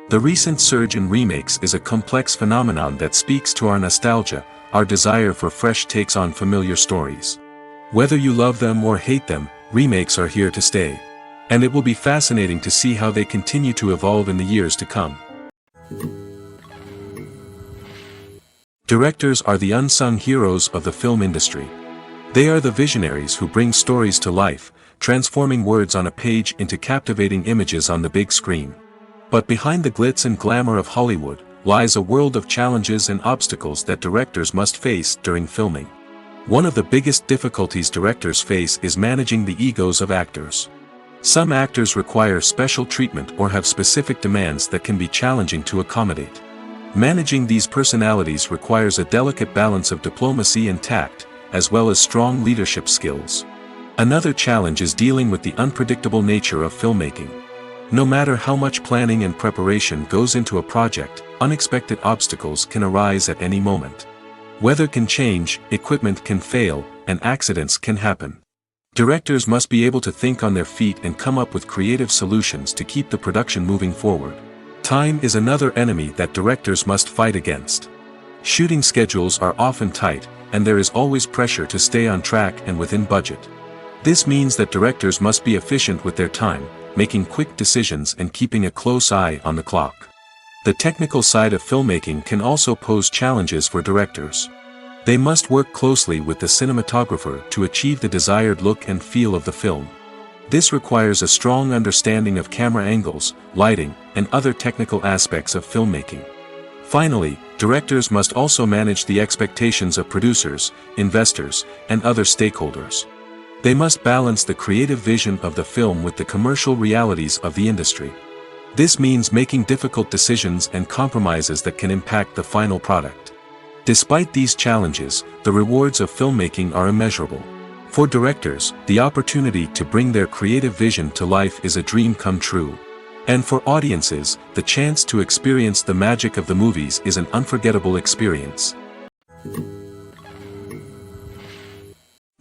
The recent surge in remakes is a complex phenomenon that speaks to our nostalgia, our desire for fresh takes on familiar stories. Whether you love them or hate them, remakes are here to stay. And it will be fascinating to see how they continue to evolve in the years to come. Directors are the unsung heroes of the film industry. They are the visionaries who bring stories to life, transforming words on a page into captivating images on the big screen. But behind the glitz and glamour of Hollywood, lies a world of challenges and obstacles that directors must face during filming. One of the biggest difficulties directors face is managing the egos of actors. Some actors require special treatment or have specific demands that can be challenging to accommodate. Managing these personalities requires a delicate balance of diplomacy and tact, as well as strong leadership skills. Another challenge is dealing with the unpredictable nature of filmmaking. No matter how much planning and preparation goes into a project, unexpected obstacles can arise at any moment. Weather can change, equipment can fail, and accidents can happen. Directors must be able to think on their feet and come up with creative solutions to keep the production moving forward. Time is another enemy that directors must fight against. Shooting schedules are often tight, and there is always pressure to stay on track and within budget. This means that directors must be efficient with their time, making quick decisions and keeping a close eye on the clock. The technical side of filmmaking can also pose challenges for directors. They must work closely with the cinematographer to achieve the desired look and feel of the film. This requires a strong understanding of camera angles, lighting, and other technical aspects of filmmaking. Finally, directors must also manage the expectations of producers, investors, and other stakeholders. They must balance the creative vision of the film with the commercial realities of the industry. This means making difficult decisions and compromises that can impact the final product. Despite these challenges, the rewards of filmmaking are immeasurable. For directors, the opportunity to bring their creative vision to life is a dream come true. And for audiences, the chance to experience the magic of the movies is an unforgettable experience.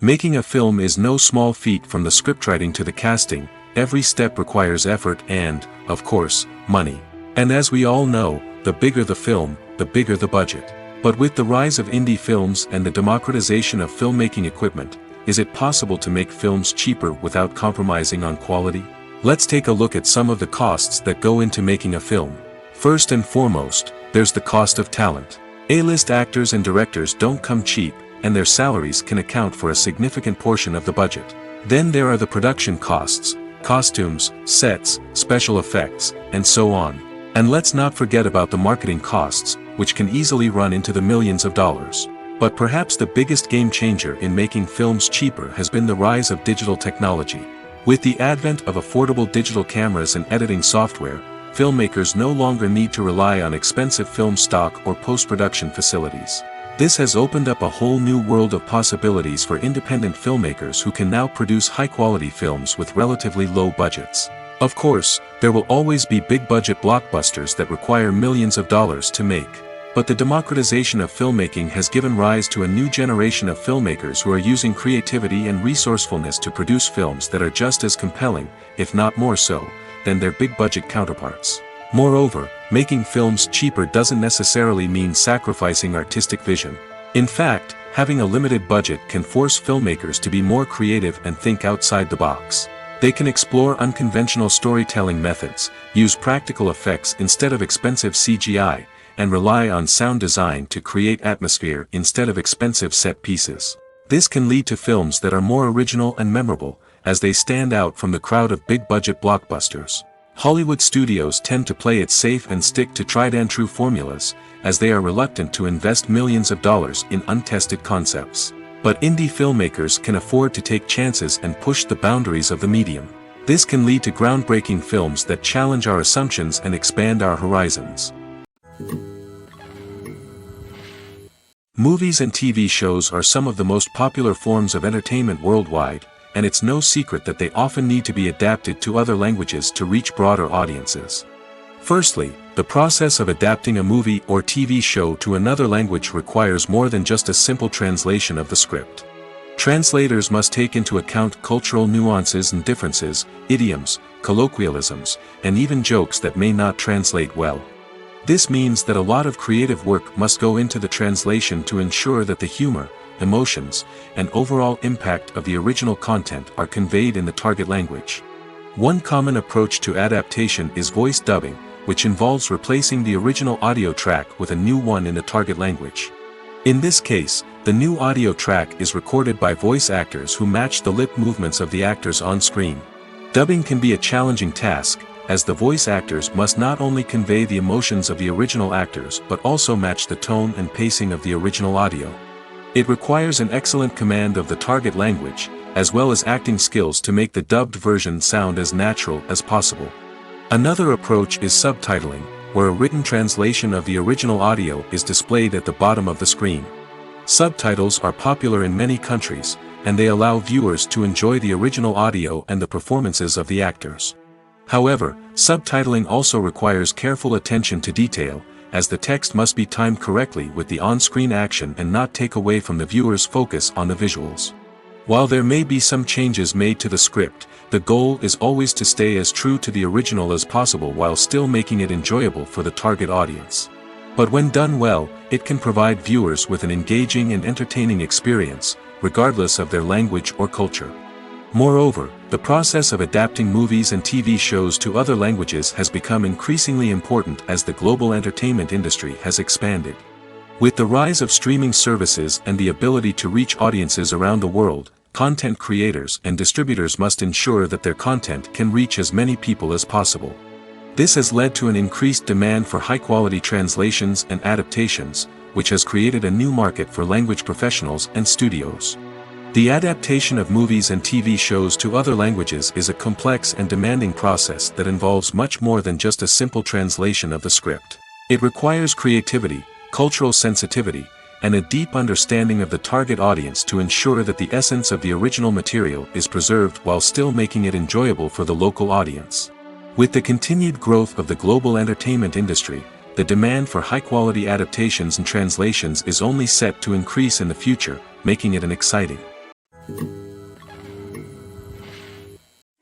Making a film is no small feat. From the scriptwriting to the casting, every step requires effort and, of course, money. And as we all know, the bigger the film, the bigger the budget. But with the rise of indie films and the democratization of filmmaking equipment, is it possible to make films cheaper without compromising on quality? Let's take a look at some of the costs that go into making a film. First and foremost, there's the cost of talent. A-list actors and directors don't come cheap, and their salaries can account for a significant portion of the budget. Then there are the production costs, costumes, sets, special effects, and so on. And let's not forget about the marketing costs, which can easily run into the millions of dollars. But perhaps the biggest game changer in making films cheaper has been the rise of digital technology. With the advent of affordable digital cameras and editing software, filmmakers no longer need to rely on expensive film stock or post-production facilities. This has opened up a whole new world of possibilities for independent filmmakers who can now produce high-quality films with relatively low budgets. Of course, there will always be big-budget blockbusters that require millions of dollars to make. But the democratization of filmmaking has given rise to a new generation of filmmakers who are using creativity and resourcefulness to produce films that are just as compelling, if not more so, than their big-budget counterparts. Moreover, making films cheaper doesn't necessarily mean sacrificing artistic vision. In fact, having a limited budget can force filmmakers to be more creative and think outside the box. They can explore unconventional storytelling methods, use practical effects instead of expensive CGI, and rely on sound design to create atmosphere instead of expensive set pieces. This can lead to films that are more original and memorable, as they stand out from the crowd of big-budget blockbusters. Hollywood studios tend to play it safe and stick to tried-and-true formulas, as they are reluctant to invest millions of dollars in untested concepts. But indie filmmakers can afford to take chances and push the boundaries of the medium. This can lead to groundbreaking films that challenge our assumptions and expand our horizons. Movies and TV shows are some of the most popular forms of entertainment worldwide, and it's no secret that they often need to be adapted to other languages to reach broader audiences. Firstly, the process of adapting a movie or TV show to another language requires more than just a simple translation of the script. Translators must take into account cultural nuances and differences, idioms, colloquialisms, and even jokes that may not translate well. This means that a lot of creative work must go into the translation to ensure that the humor, emotions, and overall impact of the original content are conveyed in the target language. One common approach to adaptation is voice dubbing, which involves replacing the original audio track with a new one in the target language. In this case, the new audio track is recorded by voice actors who match the lip movements of the actors on screen. Dubbing can be a challenging task, as the voice actors must not only convey the emotions of the original actors but also match the tone and pacing of the original audio. It requires an excellent command of the target language, as well as acting skills to make the dubbed version sound as natural as possible. Another approach is subtitling, where a written translation of the original audio is displayed at the bottom of the screen. Subtitles are popular in many countries, and they allow viewers to enjoy the original audio and the performances of the actors. However, subtitling also requires careful attention to detail, as the text must be timed correctly with the on-screen action and not take away from the viewer's focus on the visuals. While there may be some changes made to the script, the goal is always to stay as true to the original as possible while still making it enjoyable for the target audience. But when done well, it can provide viewers with an engaging and entertaining experience, regardless of their language or culture. Moreover, the process of adapting movies and TV shows to other languages has become increasingly important as the global entertainment industry has expanded. With the rise of streaming services and the ability to reach audiences around the world, content creators and distributors must ensure that their content can reach as many people as possible. This has led to an increased demand for high-quality translations and adaptations, which has created a new market for language professionals and studios. The adaptation of movies and TV shows to other languages is a complex and demanding process that involves much more than just a simple translation of the script. It requires creativity, cultural sensitivity, and a deep understanding of the target audience to ensure that the essence of the original material is preserved while still making it enjoyable for the local audience. With the continued growth of the global entertainment industry, the demand for high-quality adaptations and translations is only set to increase in the future, making it an exciting.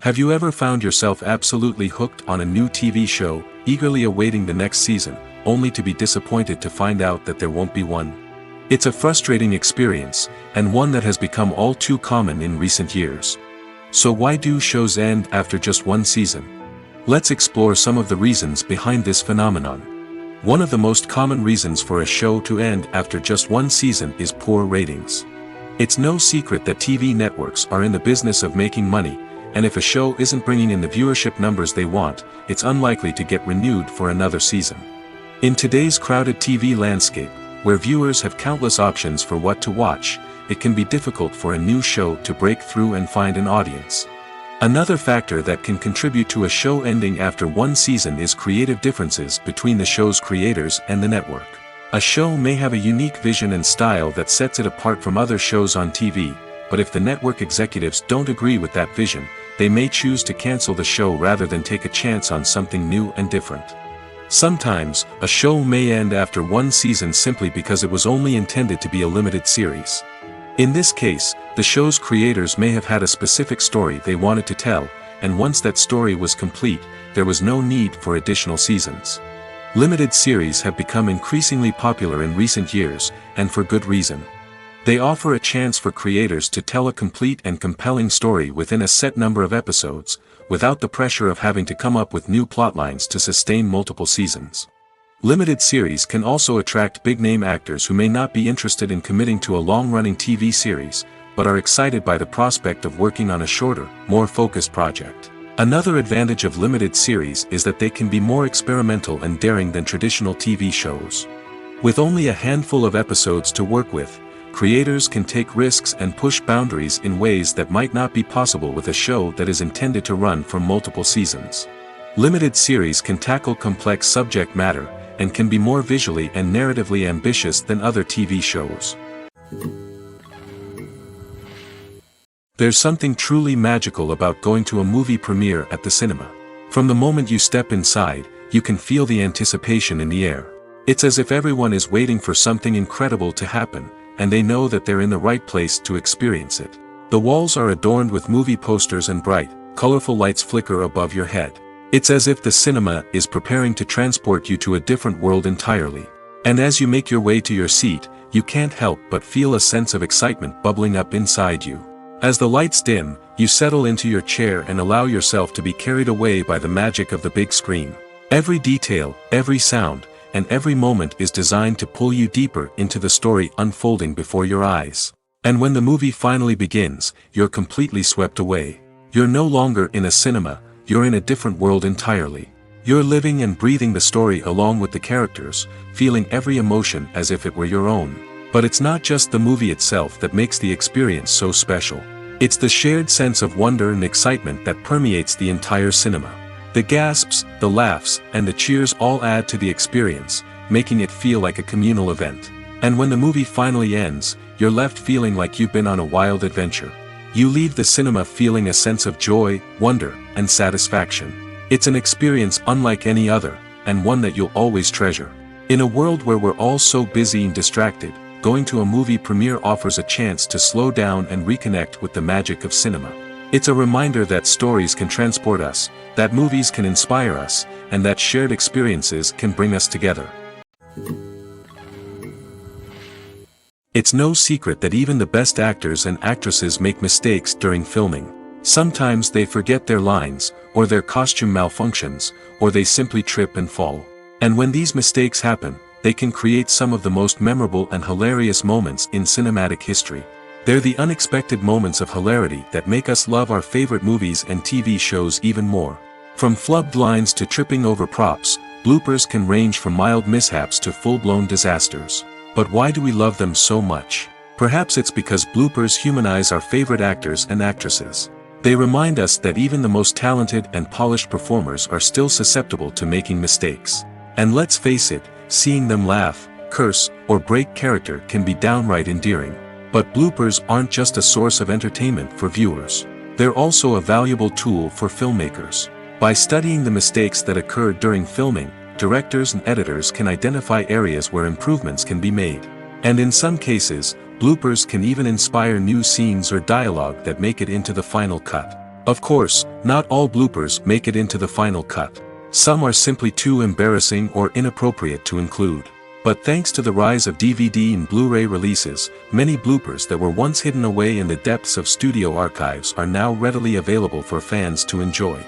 Have you ever found yourself absolutely hooked on a new TV show, eagerly awaiting the next season, only to be disappointed to find out that there won't be one? It's a frustrating experience, and one that has become all too common in recent years. So why do shows end after just one season? Let's explore some of the reasons behind this phenomenon. One of the most common reasons for a show to end after just one season is poor ratings. It's no secret that TV networks are in the business of making money, and if a show isn't bringing in the viewership numbers they want, it's unlikely to get renewed for another season. In today's crowded TV landscape, where viewers have countless options for what to watch, it can be difficult for a new show to break through and find an audience. Another factor that can contribute to a show ending after one season is creative differences between the show's creators and the network. A show may have a unique vision and style that sets it apart from other shows on TV, but if the network executives don't agree with that vision, they may choose to cancel the show rather than take a chance on something new and different. Sometimes, a show may end after one season simply because it was only intended to be a limited series. In this case, the show's creators may have had a specific story they wanted to tell, and once that story was complete, there was no need for additional seasons. Limited series have become increasingly popular in recent years, and for good reason. They offer a chance for creators to tell a complete and compelling story within a set number of episodes, without the pressure of having to come up with new plotlines to sustain multiple seasons. Limited series can also attract big-name actors who may not be interested in committing to a long-running TV series, but are excited by the prospect of working on a shorter, more focused project. Another advantage of limited series is that they can be more experimental and daring than traditional TV shows. With only a handful of episodes to work with, creators can take risks and push boundaries in ways that might not be possible with a show that is intended to run for multiple seasons. Limited series can tackle complex subject matter, and can be more visually and narratively ambitious than other TV shows. There's something truly magical about going to a movie premiere at the cinema. From the moment you step inside, you can feel the anticipation in the air. It's as if everyone is waiting for something incredible to happen, and they know that they're in the right place to experience it. The walls are adorned with movie posters and bright, colorful lights flicker above your head. It's as if the cinema is preparing to transport you to a different world entirely. And as you make your way to your seat, you can't help but feel a sense of excitement bubbling up inside you. As the lights dim, you settle into your chair and allow yourself to be carried away by the magic of the big screen. Every detail, every sound, and every moment is designed to pull you deeper into the story unfolding before your eyes. And when the movie finally begins, you're completely swept away. You're no longer in a cinema, you're in a different world entirely. You're living and breathing the story along with the characters, feeling every emotion as if it were your own. But it's not just the movie itself that makes the experience so special. It's the shared sense of wonder and excitement that permeates the entire cinema. The gasps, the laughs, and the cheers all add to the experience, making it feel like a communal event. And when the movie finally ends, you're left feeling like you've been on a wild adventure. You leave the cinema feeling a sense of joy, wonder, and satisfaction. It's an experience unlike any other, and one that you'll always treasure. In a world where we're all so busy and distracted, going to a movie premiere offers a chance to slow down and reconnect with the magic of cinema. It's a reminder that stories can transport us, that movies can inspire us, and that shared experiences can bring us together. It's no secret that even the best actors and actresses make mistakes during filming. Sometimes they forget their lines, or their costume malfunctions, or they simply trip and fall. And when these mistakes happen, they can create some of the most memorable and hilarious moments in cinematic history. They're the unexpected moments of hilarity that make us love our favorite movies and TV shows even more. From flubbed lines to tripping over props, bloopers can range from mild mishaps to full-blown disasters. But why do we love them so much? Perhaps it's because bloopers humanize our favorite actors and actresses. They remind us that even the most talented and polished performers are still susceptible to making mistakes. And let's face it, seeing them laugh, curse, or break character can be downright endearing. But bloopers aren't just a source of entertainment for viewers. They're also a valuable tool for filmmakers. By studying the mistakes that occurred during filming, directors and editors can identify areas where improvements can be made. And in some cases, bloopers can even inspire new scenes or dialogue that make it into the final cut. Of course, not all bloopers make it into the final cut. Some are simply too embarrassing or inappropriate to include. But thanks to the rise of DVD and Blu-ray releases, many bloopers that were once hidden away in the depths of studio archives are now readily available for fans to enjoy.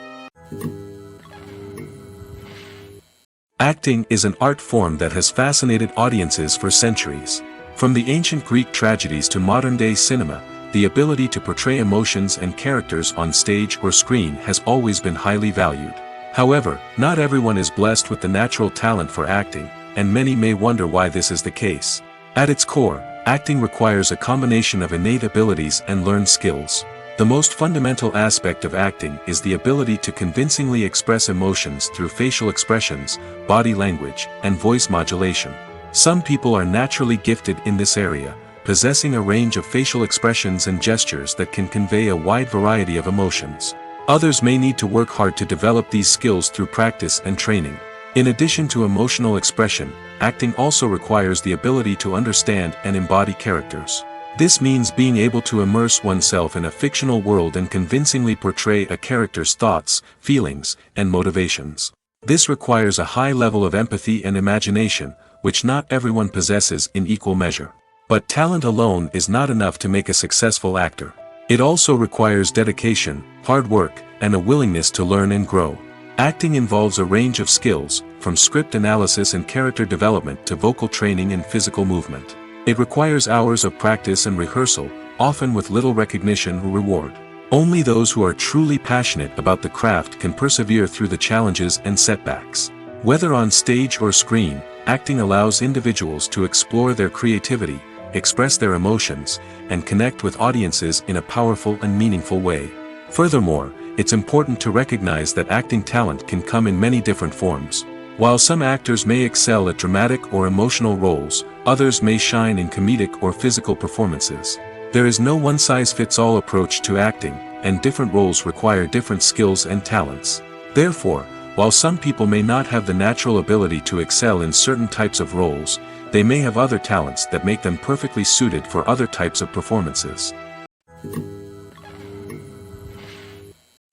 Acting is an art form that has fascinated audiences for centuries. From the ancient Greek tragedies to modern-day cinema, the ability to portray emotions and characters on stage or screen has always been highly valued. However, not everyone is blessed with the natural talent for acting, and many may wonder why this is the case. At its core, acting requires a combination of innate abilities and learned skills. The most fundamental aspect of acting is the ability to convincingly express emotions through facial expressions, body language, and voice modulation. Some people are naturally gifted in this area, possessing a range of facial expressions and gestures that can convey a wide variety of emotions. Others may need to work hard to develop these skills through practice and training. In addition to emotional expression, acting also requires the ability to understand and embody characters. This means being able to immerse oneself in a fictional world and convincingly portray a character's thoughts, feelings, and motivations. This requires a high level of empathy and imagination, which not everyone possesses in equal measure. But talent alone is not enough to make a successful actor. It also requires dedication, hard work, and a willingness to learn and grow. Acting involves a range of skills, from script analysis and character development to vocal training and physical movement. It requires hours of practice and rehearsal, often with little recognition or reward. Only those who are truly passionate about the craft can persevere through the challenges and setbacks. Whether on stage or screen, acting allows individuals to explore their creativity, express their emotions, and connect with audiences in a powerful and meaningful way. Furthermore, it's important to recognize that acting talent can come in many different forms. While some actors may excel at dramatic or emotional roles, others may shine in comedic or physical performances. There is no one-size-fits-all approach to acting, and different roles require different skills and talents. Therefore, While some people may not have the natural ability to excel in certain types of roles, they may have other talents that make them perfectly suited for other types of performances.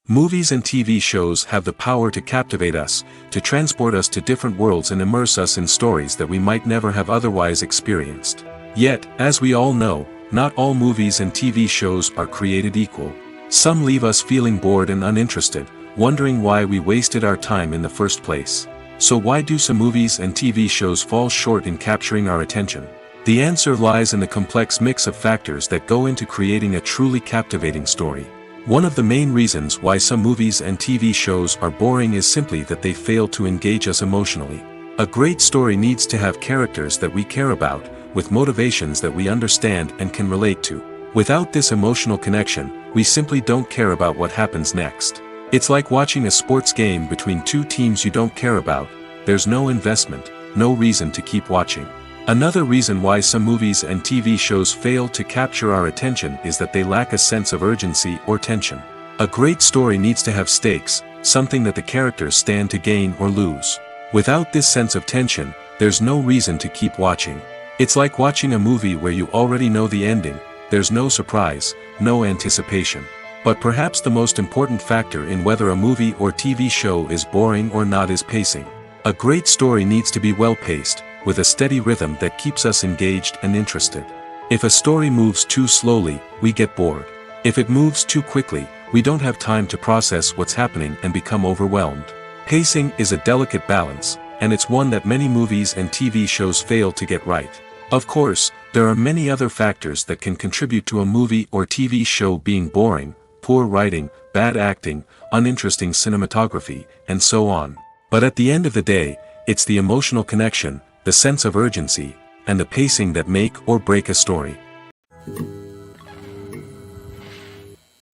Movies and TV shows have the power to captivate us, to transport us to different worlds and immerse us in stories that we might never have otherwise experienced. Yet, as we all know, not all movies and TV shows are created equal. Some leave us feeling bored and uninterested, wondering why we wasted our time in the first place. So why do some movies and TV shows fall short in capturing our attention? The answer lies in the complex mix of factors that go into creating a truly captivating story. One of the main reasons why some movies and TV shows are boring is simply that they fail to engage us emotionally. A great story needs to have characters that we care about, with motivations that we understand and can relate to. Without this emotional connection, we simply don't care about what happens next. It's like watching a sports game between two teams you don't care about. There's no investment, no reason to keep watching. Another reason why some movies and TV shows fail to capture our attention is that they lack a sense of urgency or tension. A great story needs to have stakes, something that the characters stand to gain or lose. Without this sense of tension, there's no reason to keep watching. It's like watching a movie where you already know the ending. There's no surprise, no anticipation. But perhaps the most important factor in whether a movie or TV show is boring or not is pacing. A great story needs to be well-paced, with a steady rhythm that keeps us engaged and interested. If a story moves too slowly, we get bored. If it moves too quickly, we don't have time to process what's happening and become overwhelmed. Pacing is a delicate balance, and it's one that many movies and TV shows fail to get right. Of course, there are many other factors that can contribute to a movie or TV show being boring: poor writing, bad acting, uninteresting cinematography, and so on. But at the end of the day, it's the emotional connection, the sense of urgency, and the pacing that make or break a story.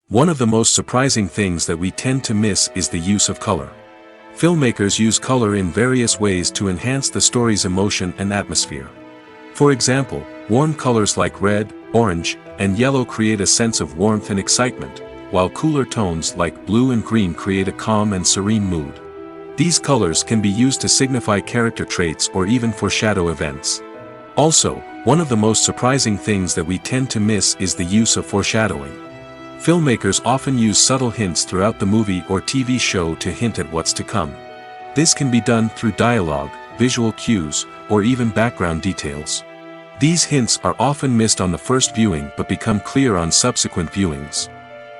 One of the most surprising things that we tend to miss is the use of color. Filmmakers use color in various ways to enhance the story's emotion and atmosphere. For example, warm colors like red, orange, and yellow create a sense of warmth and excitement, while cooler tones like blue and green create a calm and serene mood. These colors can be used to signify character traits or even foreshadow events. Also, one of the most surprising things that we tend to miss is the use of foreshadowing. Filmmakers often use subtle hints throughout the movie or TV show to hint at what's to come. This can be done through dialogue, visual cues, or even background details. These hints are often missed on the first viewing but become clear on subsequent viewings.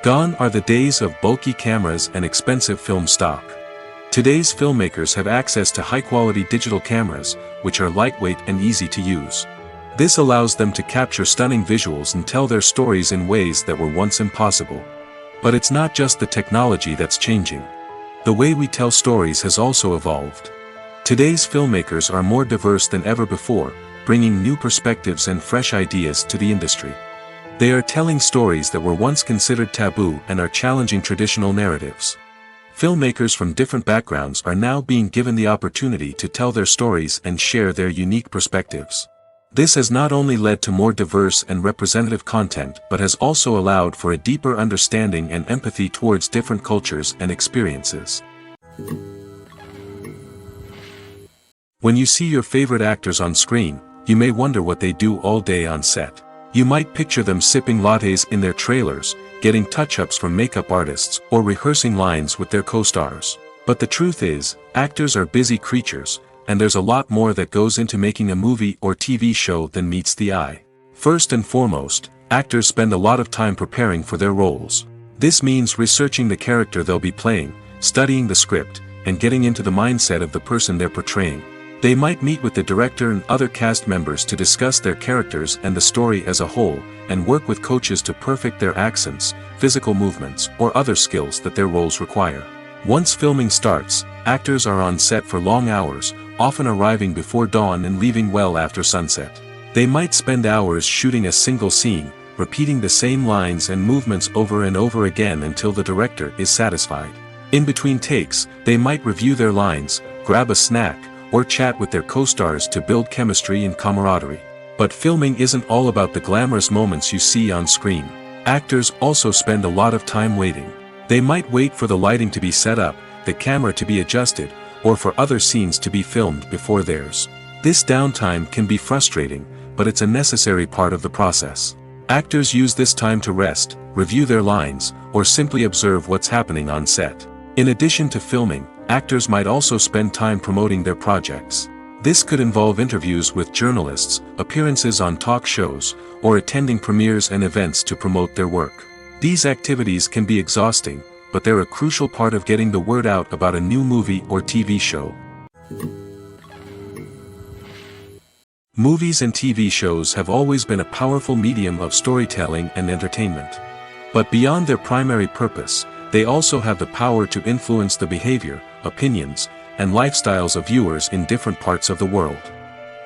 Gone are the days of bulky cameras and expensive film stock. Today's filmmakers have access to high-quality digital cameras, which are lightweight and easy to use. This allows them to capture stunning visuals and tell their stories in ways that were once impossible. But it's not just the technology that's changing. The way we tell stories has also evolved. Today's filmmakers are more diverse than ever before, bringing new perspectives and fresh ideas to the industry. They are telling stories that were once considered taboo and are challenging traditional narratives. Filmmakers from different backgrounds are now being given the opportunity to tell their stories and share their unique perspectives. This has not only led to more diverse and representative content but has also allowed for a deeper understanding and empathy towards different cultures and experiences. When you see your favorite actors on screen, you may wonder what they do all day on set. You might picture them sipping lattes in their trailers, getting touch-ups from makeup artists, or rehearsing lines with their co-stars. But the truth is, actors are busy creatures, and there's a lot more that goes into making a movie or TV show than meets the eye. First and foremost, actors spend a lot of time preparing for their roles. This means researching the character they'll be playing, studying the script, and getting into the mindset of the person they're portraying. They might meet with the director and other cast members to discuss their characters and the story as a whole, and work with coaches to perfect their accents, physical movements, or other skills that their roles require. Once filming starts, actors are on set for long hours, often arriving before dawn and leaving well after sunset. They might spend hours shooting a single scene, repeating the same lines and movements over and over again until the director is satisfied. In between takes, they might review their lines, grab a snack, or chat with their co-stars to build chemistry and camaraderie. But filming isn't all about the glamorous moments you see on screen. Actors also spend a lot of time waiting. They might wait for the lighting to be set up, the camera to be adjusted, or for other scenes to be filmed before theirs. This downtime can be frustrating, but it's a necessary part of the process. Actors use this time to rest, review their lines, or simply observe what's happening on set. In addition to filming, actors might also spend time promoting their projects. This could involve interviews with journalists, appearances on talk shows, or attending premieres and events to promote their work. These activities can be exhausting, but they're a crucial part of getting the word out about a new movie or TV show. Movies and TV shows have always been a powerful medium of storytelling and entertainment. But beyond their primary purpose, they also have the power to influence the behavior, opinions, and lifestyles of viewers in different parts of the world.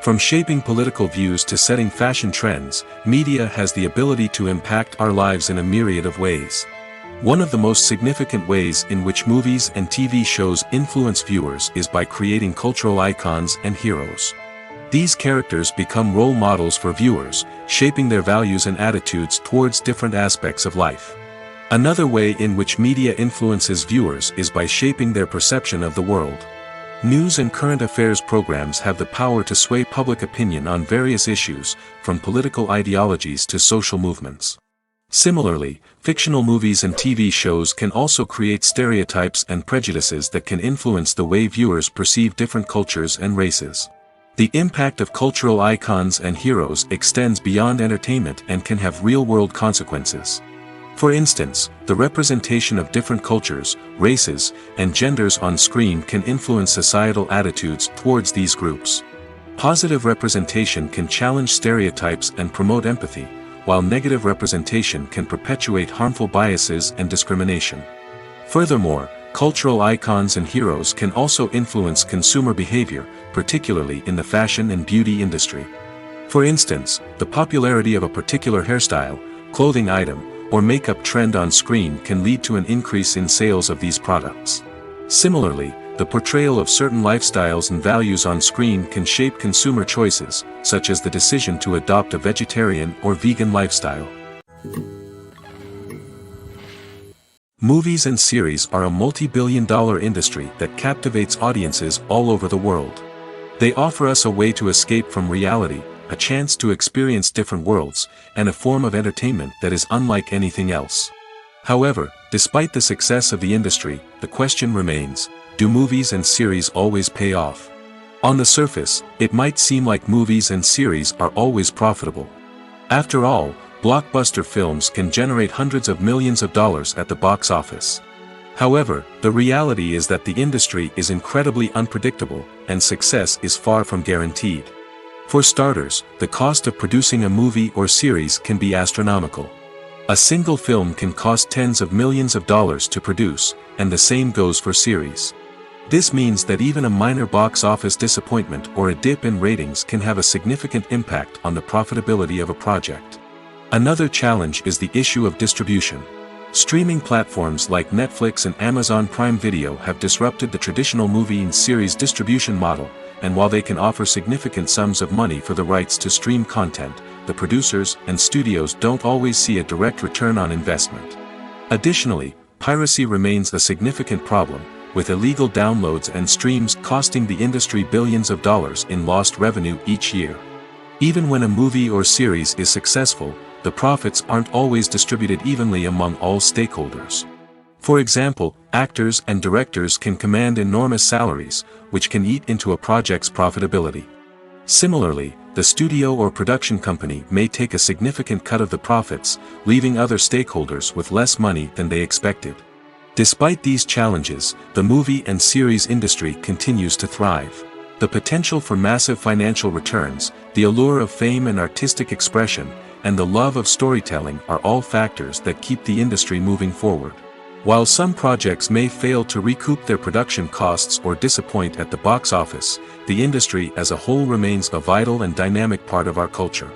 From shaping political views to setting fashion trends, media has the ability to impact our lives in a myriad of ways. One of the most significant ways in which movies and TV shows influence viewers is by creating cultural icons and heroes. These characters become role models for viewers, shaping their values and attitudes towards different aspects of life. Another way in which media influences viewers is by shaping their perception of the world. News and current affairs programs have the power to sway public opinion on various issues, from political ideologies to social movements. Similarly, fictional movies and TV shows can also create stereotypes and prejudices that can influence the way viewers perceive different cultures and races. The impact of cultural icons and heroes extends beyond entertainment and can have real-world consequences. For instance, the representation of different cultures, races, and genders on screen can influence societal attitudes towards these groups. Positive representation can challenge stereotypes and promote empathy, while negative representation can perpetuate harmful biases and discrimination. Furthermore, cultural icons and heroes can also influence consumer behavior, particularly in the fashion and beauty industry. For instance, the popularity of a particular hairstyle, clothing item, or makeup trend on screen can lead to an increase in sales of these products. Similarly, the portrayal of certain lifestyles and values on screen can shape consumer choices, such as the decision to adopt a vegetarian or vegan lifestyle. Movies and series are a multi-billion-dollar industry that captivates audiences all over the world. They offer us a way to escape from reality, a chance to experience different worlds, and a form of entertainment that is unlike anything else. However, despite the success of the industry, the question remains, do movies and series always pay off? On the surface, it might seem like movies and series are always profitable. After all, blockbuster films can generate hundreds of millions of dollars at the box office. However, the reality is that the industry is incredibly unpredictable, and success is far from guaranteed. For starters, the cost of producing a movie or series can be astronomical. A single film can cost tens of millions of dollars to produce, and the same goes for series. This means that even a minor box office disappointment or a dip in ratings can have a significant impact on the profitability of a project. Another challenge is the issue of distribution. Streaming platforms like Netflix and Amazon Prime Video have disrupted the traditional movie and series distribution model, and while they can offer significant sums of money for the rights to stream content, the producers and studios don't always see a direct return on investment. Additionally, piracy remains a significant problem, with illegal downloads and streams costing the industry billions of dollars in lost revenue each year. Even when a movie or series is successful, the profits aren't always distributed evenly among all stakeholders. For example, actors and directors can command enormous salaries, which can eat into a project's profitability. Similarly, the studio or production company may take a significant cut of the profits, leaving other stakeholders with less money than they expected. Despite these challenges, the movie and series industry continues to thrive. The potential for massive financial returns, the allure of fame and artistic expression, and the love of storytelling are all factors that keep the industry moving forward. While some projects may fail to recoup their production costs or disappoint at the box office, the industry as a whole remains a vital and dynamic part of our culture.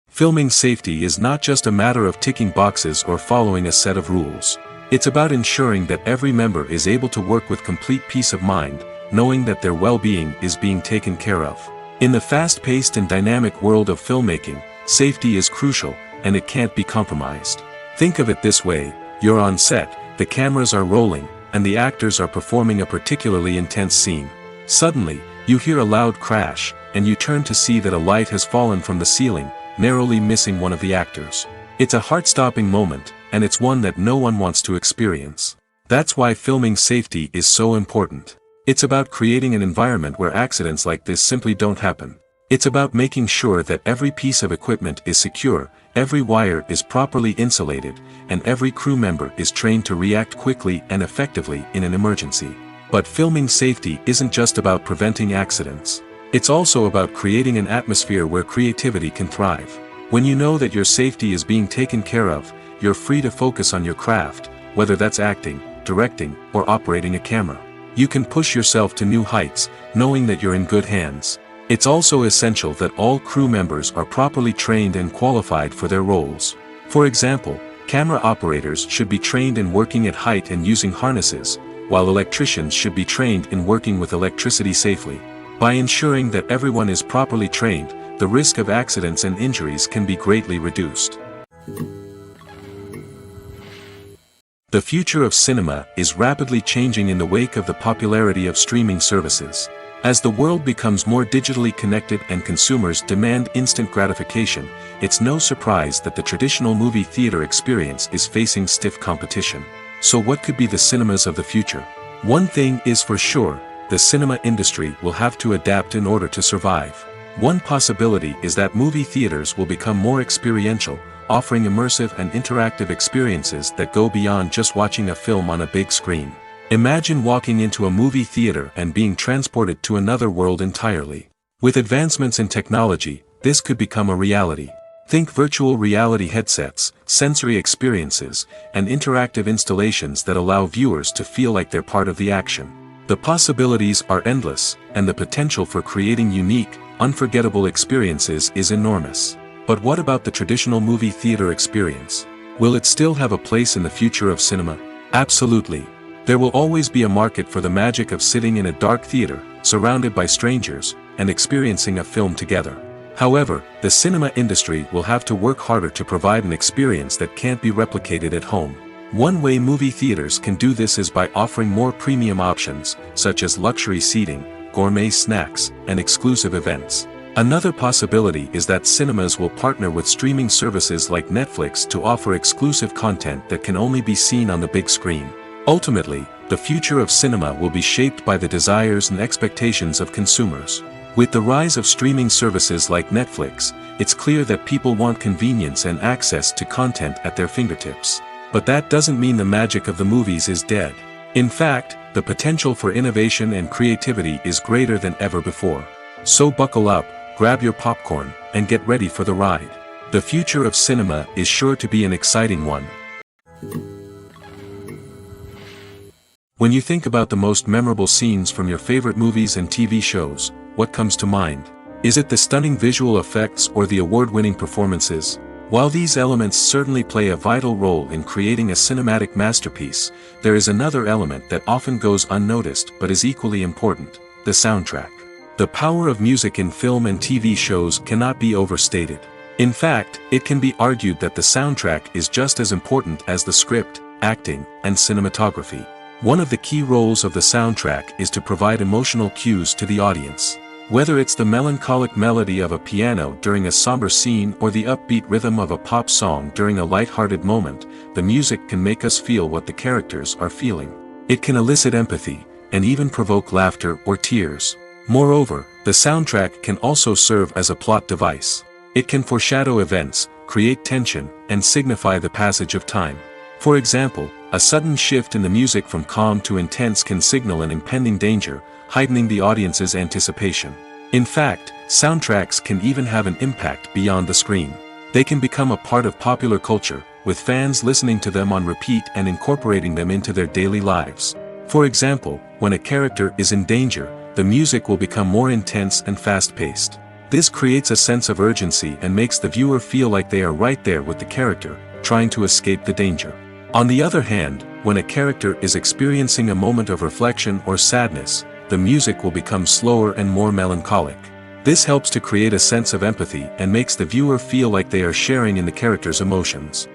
Filming safety is not just a matter of ticking boxes or following a set of rules. It's about ensuring that every member is able to work with complete peace of mind, knowing that their well-being is being taken care of. In the fast-paced and dynamic world of filmmaking, safety is crucial, and it can't be compromised. Think of it this way: You're on set, the cameras are rolling, and the actors are performing a particularly intense scene. Suddenly, you hear a loud crash, and you turn to see that a light has fallen from the ceiling, narrowly missing one of the actors. It's a heart-stopping moment, and it's one that no one wants to experience. That's why filming safety is so important. It's about creating an environment where accidents like this simply don't happen. It's about making sure that every piece of equipment is secure, every wire is properly insulated, and every crew member is trained to react quickly and effectively in an emergency. But filming safety isn't just about preventing accidents. It's also about creating an atmosphere where creativity can thrive. When you know that your safety is being taken care of, you're free to focus on your craft, whether that's acting, directing, or operating a camera. You can push yourself to new heights, knowing that you're in good hands. It's also essential that all crew members are properly trained and qualified for their roles. For example, camera operators should be trained in working at height and using harnesses, while electricians should be trained in working with electricity safely. By ensuring that everyone is properly trained, the risk of accidents and injuries can be greatly reduced. The future of cinema is rapidly changing in the wake of the popularity of streaming services. As the world becomes more digitally connected and consumers demand instant gratification, it's no surprise that the traditional movie theater experience is facing stiff competition. So what could be the cinemas of the future? One thing is for sure, the cinema industry will have to adapt in order to survive. One possibility is that movie theaters will become more experiential, offering immersive and interactive experiences that go beyond just watching a film on a big screen. Imagine walking into a movie theater and being transported to another world entirely. With advancements in technology, this could become a reality. Think virtual reality headsets, sensory experiences, and interactive installations that allow viewers to feel like they're part of the action. The possibilities are endless, and the potential for creating unique, unforgettable experiences is enormous. But what about the traditional movie theater experience? Will it still have a place in the future of cinema? Absolutely. There will always be a market for the magic of sitting in a dark theater, surrounded by strangers, and experiencing a film together. However, the cinema industry will have to work harder to provide an experience that can't be replicated at home. One way movie theaters can do this is by offering more premium options, such as luxury seating, gourmet snacks, and exclusive events. Another possibility is that cinemas will partner with streaming services like Netflix to offer exclusive content that can only be seen on the big screen. Ultimately, the future of cinema will be shaped by the desires and expectations of consumers. With the rise of streaming services like Netflix, it's clear that people want convenience and access to content at their fingertips. But that doesn't mean the magic of the movies is dead. In fact, the potential for innovation and creativity is greater than ever before. So buckle up, grab your popcorn, and get ready for the ride. The future of cinema is sure to be an exciting one. When you think about the most memorable scenes from your favorite movies and TV shows, what comes to mind? Is it the stunning visual effects or the award-winning performances? While these elements certainly play a vital role in creating a cinematic masterpiece, there is another element that often goes unnoticed but is equally important: the soundtrack. The power of music in film and TV shows cannot be overstated. In fact, it can be argued that the soundtrack is just as important as the script, acting, and cinematography. One of the key roles of the soundtrack is to provide emotional cues to the audience. Whether it's the melancholic melody of a piano during a somber scene or the upbeat rhythm of a pop song during a light-hearted moment, the music can make us feel what the characters are feeling. It can elicit empathy, and even provoke laughter or tears. Moreover, the soundtrack can also serve as a plot device. It can foreshadow events, create tension, and signify the passage of time. For example, a sudden shift in the music from calm to intense can signal an impending danger, heightening the audience's anticipation. In fact, soundtracks can even have an impact beyond the screen. They can become a part of popular culture, with fans listening to them on repeat and incorporating them into their daily lives. For example, when a character is in danger, the music will become more intense and fast-paced. This creates a sense of urgency and makes the viewer feel like they are right there with the character, trying to escape the danger. On the other hand, when a character is experiencing a moment of reflection or sadness, the music will become slower and more melancholic. This helps to create a sense of empathy and makes the viewer feel like they are sharing in the character's emotions.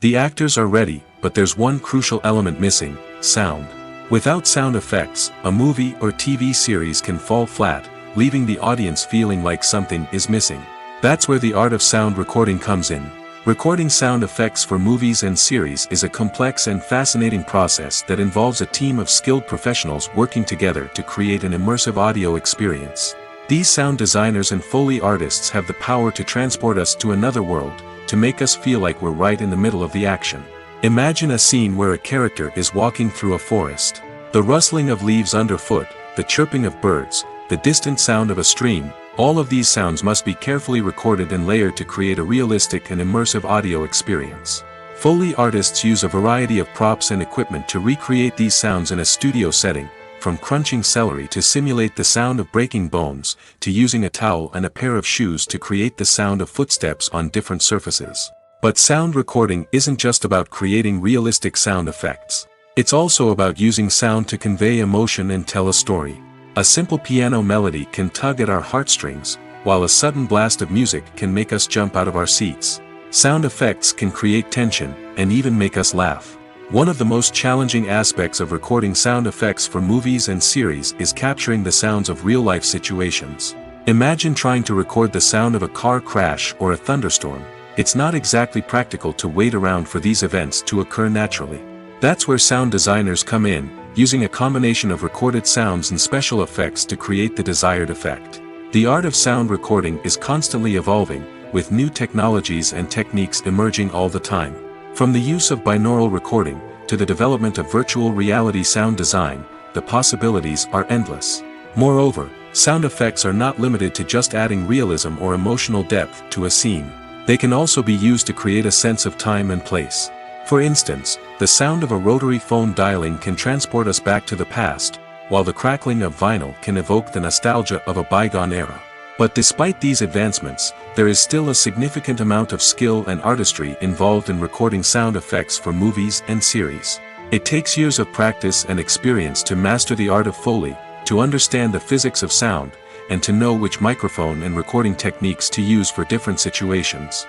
The actors are ready, but there's one crucial element missing: sound. Without sound effects, a movie or TV series can fall flat, leaving the audience feeling like something is missing. That's where the art of sound recording comes in. Recording sound effects for movies and series is a complex and fascinating process that involves a team of skilled professionals working together to create an immersive audio experience. These sound designers and Foley artists have the power to transport us to another world, to make us feel like we're right in the middle of the action. Imagine a scene where a character is walking through a forest. The rustling of leaves underfoot, the chirping of birds, the distant sound of a stream, all of these sounds must be carefully recorded and layered to create a realistic and immersive audio experience. Foley artists use a variety of props and equipment to recreate these sounds in a studio setting, from crunching celery to simulate the sound of breaking bones, to using a towel and a pair of shoes to create the sound of footsteps on different surfaces. But sound recording isn't just about creating realistic sound effects. It's also about using sound to convey emotion and tell a story. A simple piano melody can tug at our heartstrings, while a sudden blast of music can make us jump out of our seats. Sound effects can create tension, and even make us laugh. One of the most challenging aspects of recording sound effects for movies and series is capturing the sounds of real-life situations. Imagine trying to record the sound of a car crash or a thunderstorm. It's not exactly practical to wait around for these events to occur naturally. That's where sound designers come in, using a combination of recorded sounds and special effects to create the desired effect. The art of sound recording is constantly evolving, with new technologies and techniques emerging all the time. From the use of binaural recording, to the development of virtual reality sound design, the possibilities are endless. Moreover, sound effects are not limited to just adding realism or emotional depth to a scene. They can also be used to create a sense of time and place. For instance, the sound of a rotary phone dialing can transport us back to the past, while the crackling of vinyl can evoke the nostalgia of a bygone era. But despite these advancements, there is still a significant amount of skill and artistry involved in recording sound effects for movies and series. It takes years of practice and experience to master the art of Foley, to understand the physics of sound, and to know which microphone and recording techniques to use for different situations.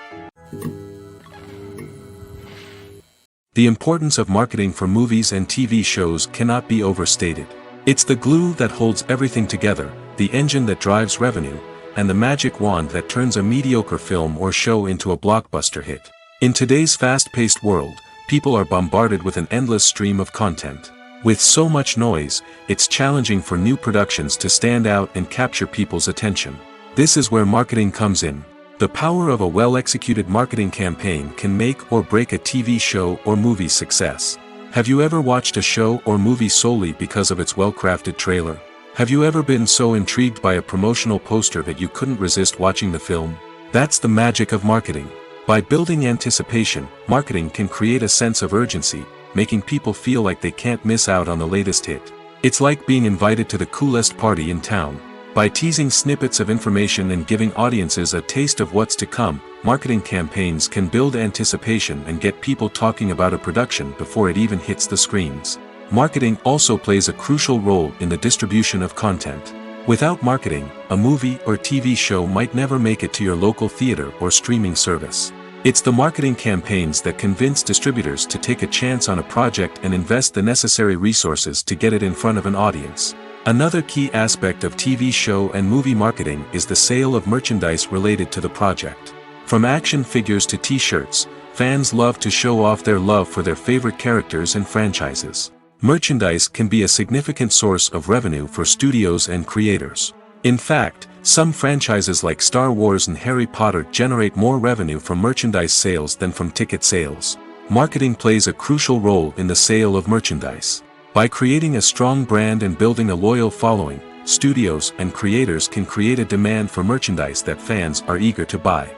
The importance of marketing for movies and TV shows cannot be overstated. It's the glue that holds everything together, the engine that drives revenue, and the magic wand that turns a mediocre film or show into a blockbuster hit. In today's fast-paced world, people are bombarded with an endless stream of content. With so much noise, it's challenging for new productions to stand out and capture people's attention. This is where marketing comes in. The power of a well-executed marketing campaign can make or break a TV show or movie's success. Have you ever watched a show or movie solely because of its well-crafted trailer? Have you ever been so intrigued by a promotional poster that you couldn't resist watching the film? That's the magic of marketing. By building anticipation, marketing can create a sense of urgency, making people feel like they can't miss out on the latest hit. It's like being invited to the coolest party in town. By teasing snippets of information and giving audiences a taste of what's to come, marketing campaigns can build anticipation and get people talking about a production before it even hits the screens. Marketing also plays a crucial role in the distribution of content. Without marketing, a movie or TV show might never make it to your local theater or streaming service. It's the marketing campaigns that convince distributors to take a chance on a project and invest the necessary resources to get it in front of an audience. Another key aspect of TV show and movie marketing is the sale of merchandise related to the project. From action figures to t-shirts, fans love to show off their love for their favorite characters and franchises. Merchandise can be a significant source of revenue for studios and creators. In fact, some franchises like Star Wars and Harry Potter generate more revenue from merchandise sales than from ticket sales. Marketing plays a crucial role in the sale of merchandise. By creating a strong brand and building a loyal following, studios and creators can create a demand for merchandise that fans are eager to buy.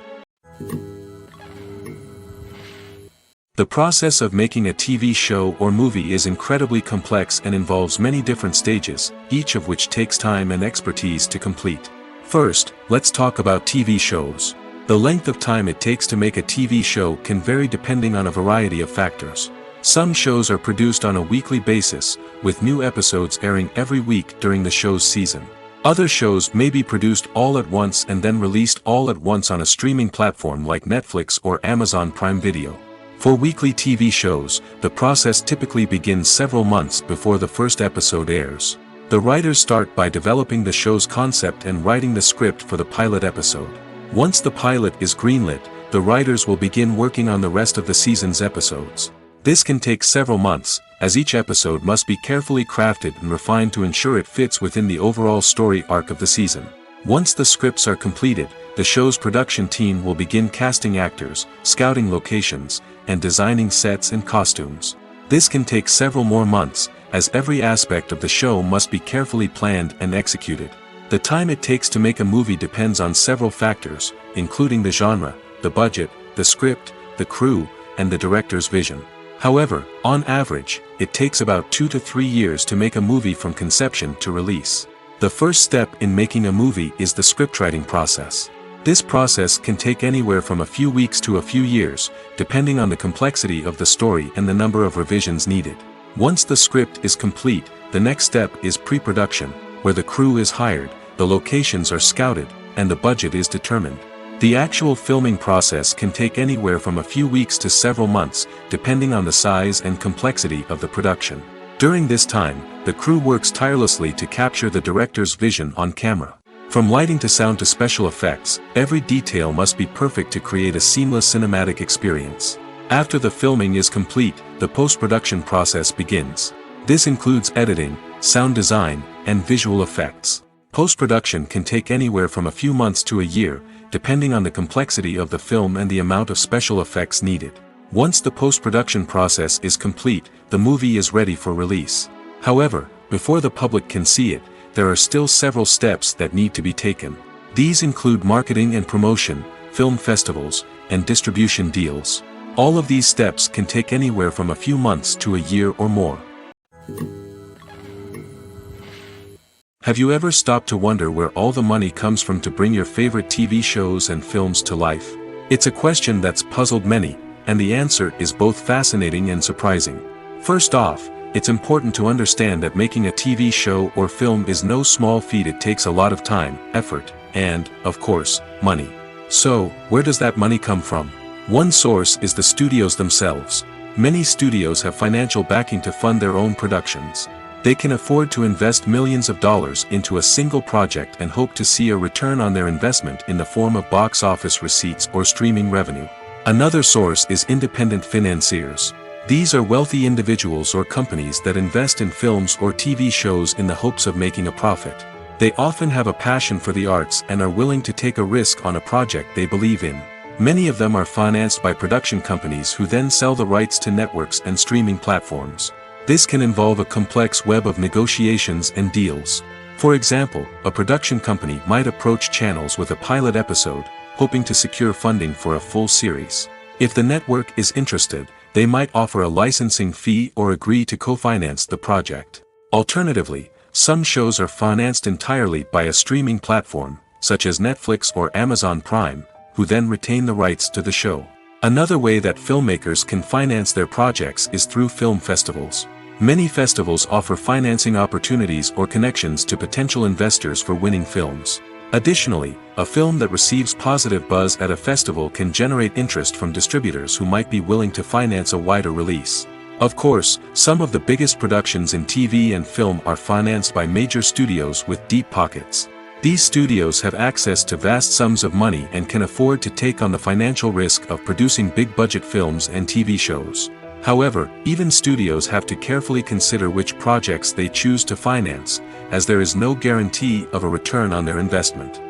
The process of making a TV show or movie is incredibly complex and involves many different stages, each of which takes time and expertise to complete. First, let's talk about TV shows. The length of time it takes to make a TV show can vary depending on a variety of factors. Some shows are produced on a weekly basis, with new episodes airing every week during the show's season. Other shows may be produced all at once and then released all at once on a streaming platform like Netflix or Amazon Prime Video. For weekly TV shows, the process typically begins several months before the first episode airs. The writers start by developing the show's concept and writing the script for the pilot episode. Once the pilot is greenlit, the writers will begin working on the rest of the season's episodes. This can take several months, as each episode must be carefully crafted and refined to ensure it fits within the overall story arc of the season. Once the scripts are completed, the show's production team will begin casting actors, scouting locations, and designing sets and costumes. This can take several more months, as every aspect of the show must be carefully planned and executed. The time it takes to make a movie depends on several factors, including the genre, the budget, the script, the crew, and the director's vision. However, on average, it takes about 2 to 3 years to make a movie from conception to release. The first step in making a movie is the scriptwriting process. This process can take anywhere from a few weeks to a few years, depending on the complexity of the story and the number of revisions needed. Once the script is complete, the next step is pre-production, where the crew is hired, the locations are scouted, and the budget is determined. The actual filming process can take anywhere from a few weeks to several months, depending on the size and complexity of the production. During this time, the crew works tirelessly to capture the director's vision on camera. From lighting to sound to special effects, every detail must be perfect to create a seamless cinematic experience. After the filming is complete, the post-production process begins. This includes editing, sound design, and visual effects. Post-production can take anywhere from a few months to a year, depending on the complexity of the film and the amount of special effects needed. Once the post-production process is complete, the movie is ready for release. However, before the public can see it, there are still several steps that need to be taken. These include marketing and promotion, film festivals, and distribution deals. All of these steps can take anywhere from a few months to a year or more. Have you ever stopped to wonder where all the money comes from to bring your favorite TV shows and films to life? It's a question that's puzzled many, and the answer is both fascinating and surprising. First off, it's important to understand that making a TV show or film is no small feat. It takes a lot of time, effort, and, of course, money. So, where does that money come from? One source is the studios themselves. Many studios have financial backing to fund their own productions. They can afford to invest millions of dollars into a single project and hope to see a return on their investment in the form of box office receipts or streaming revenue. Another source is independent financiers. These are wealthy individuals or companies that invest in films or TV shows in the hopes of making a profit. They often have a passion for the arts and are willing to take a risk on a project they believe in. Many of them are financed by production companies who then sell the rights to networks and streaming platforms. This can involve a complex web of negotiations and deals. For example, a production company might approach channels with a pilot episode, hoping to secure funding for a full series. If the network is interested, they might offer a licensing fee or agree to co-finance the project. Alternatively, some shows are financed entirely by a streaming platform, such as Netflix or Amazon Prime, who then retain the rights to the show. Another way that filmmakers can finance their projects is through film festivals. Many festivals offer financing opportunities or connections to potential investors for winning films. Additionally, a film that receives positive buzz at a festival can generate interest from distributors who might be willing to finance a wider release. Of course, some of the biggest productions in TV and film are financed by major studios with deep pockets. These studios have access to vast sums of money and can afford to take on the financial risk of producing big-budget films and TV shows. However, even studios have to carefully consider which projects they choose to finance, as there is no guarantee of a return on their investment.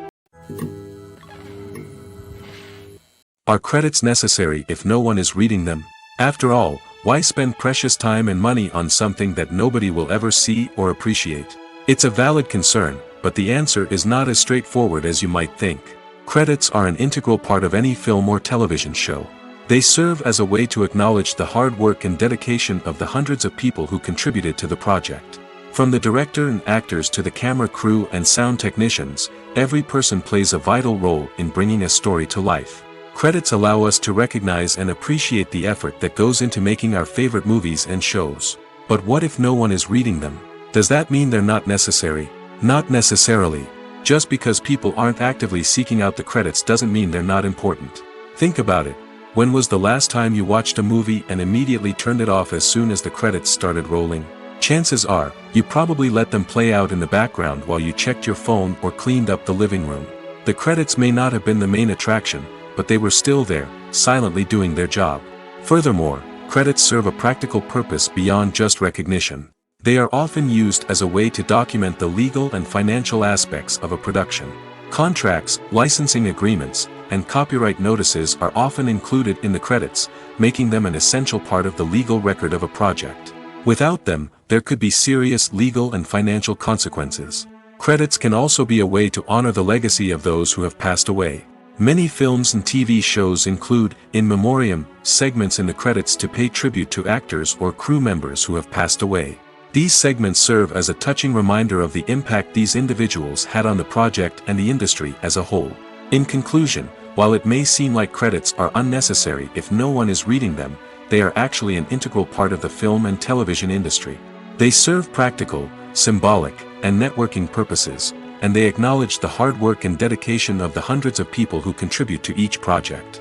Are credits necessary if no one is reading them? After all, why spend precious time and money on something that nobody will ever see or appreciate? It's a valid concern, but the answer is not as straightforward as you might think. Credits are an integral part of any film or television show. They serve as a way to acknowledge the hard work and dedication of the hundreds of people who contributed to the project. From the director and actors to the camera crew and sound technicians, every person plays a vital role in bringing a story to life. Credits allow us to recognize and appreciate the effort that goes into making our favorite movies and shows. But what if no one is reading them? Does that mean they're not necessary? Not necessarily. Just because people aren't actively seeking out the credits doesn't mean they're not important. Think about it. When was the last time you watched a movie and immediately turned it off as soon as the credits started rolling? Chances are, you probably let them play out in the background while you checked your phone or cleaned up the living room. The credits may not have been the main attraction, but they were still there, silently doing their job. Furthermore, credits serve a practical purpose beyond just recognition. They are often used as a way to document the legal and financial aspects of a production. Contracts, licensing agreements, and copyright notices are often included in the credits, making them an essential part of the legal record of a project. Without them, there could be serious legal and financial consequences. Credits can also be a way to honor the legacy of those who have passed away. Many films and TV shows include, in memoriam, segments in the credits to pay tribute to actors or crew members who have passed away. These segments serve as a touching reminder of the impact these individuals had on the project and the industry as a whole. In conclusion, while it may seem like credits are unnecessary if no one is reading them, they are actually an integral part of the film and television industry. They serve practical, symbolic, and networking purposes, and they acknowledge the hard work and dedication of the hundreds of people who contribute to each project.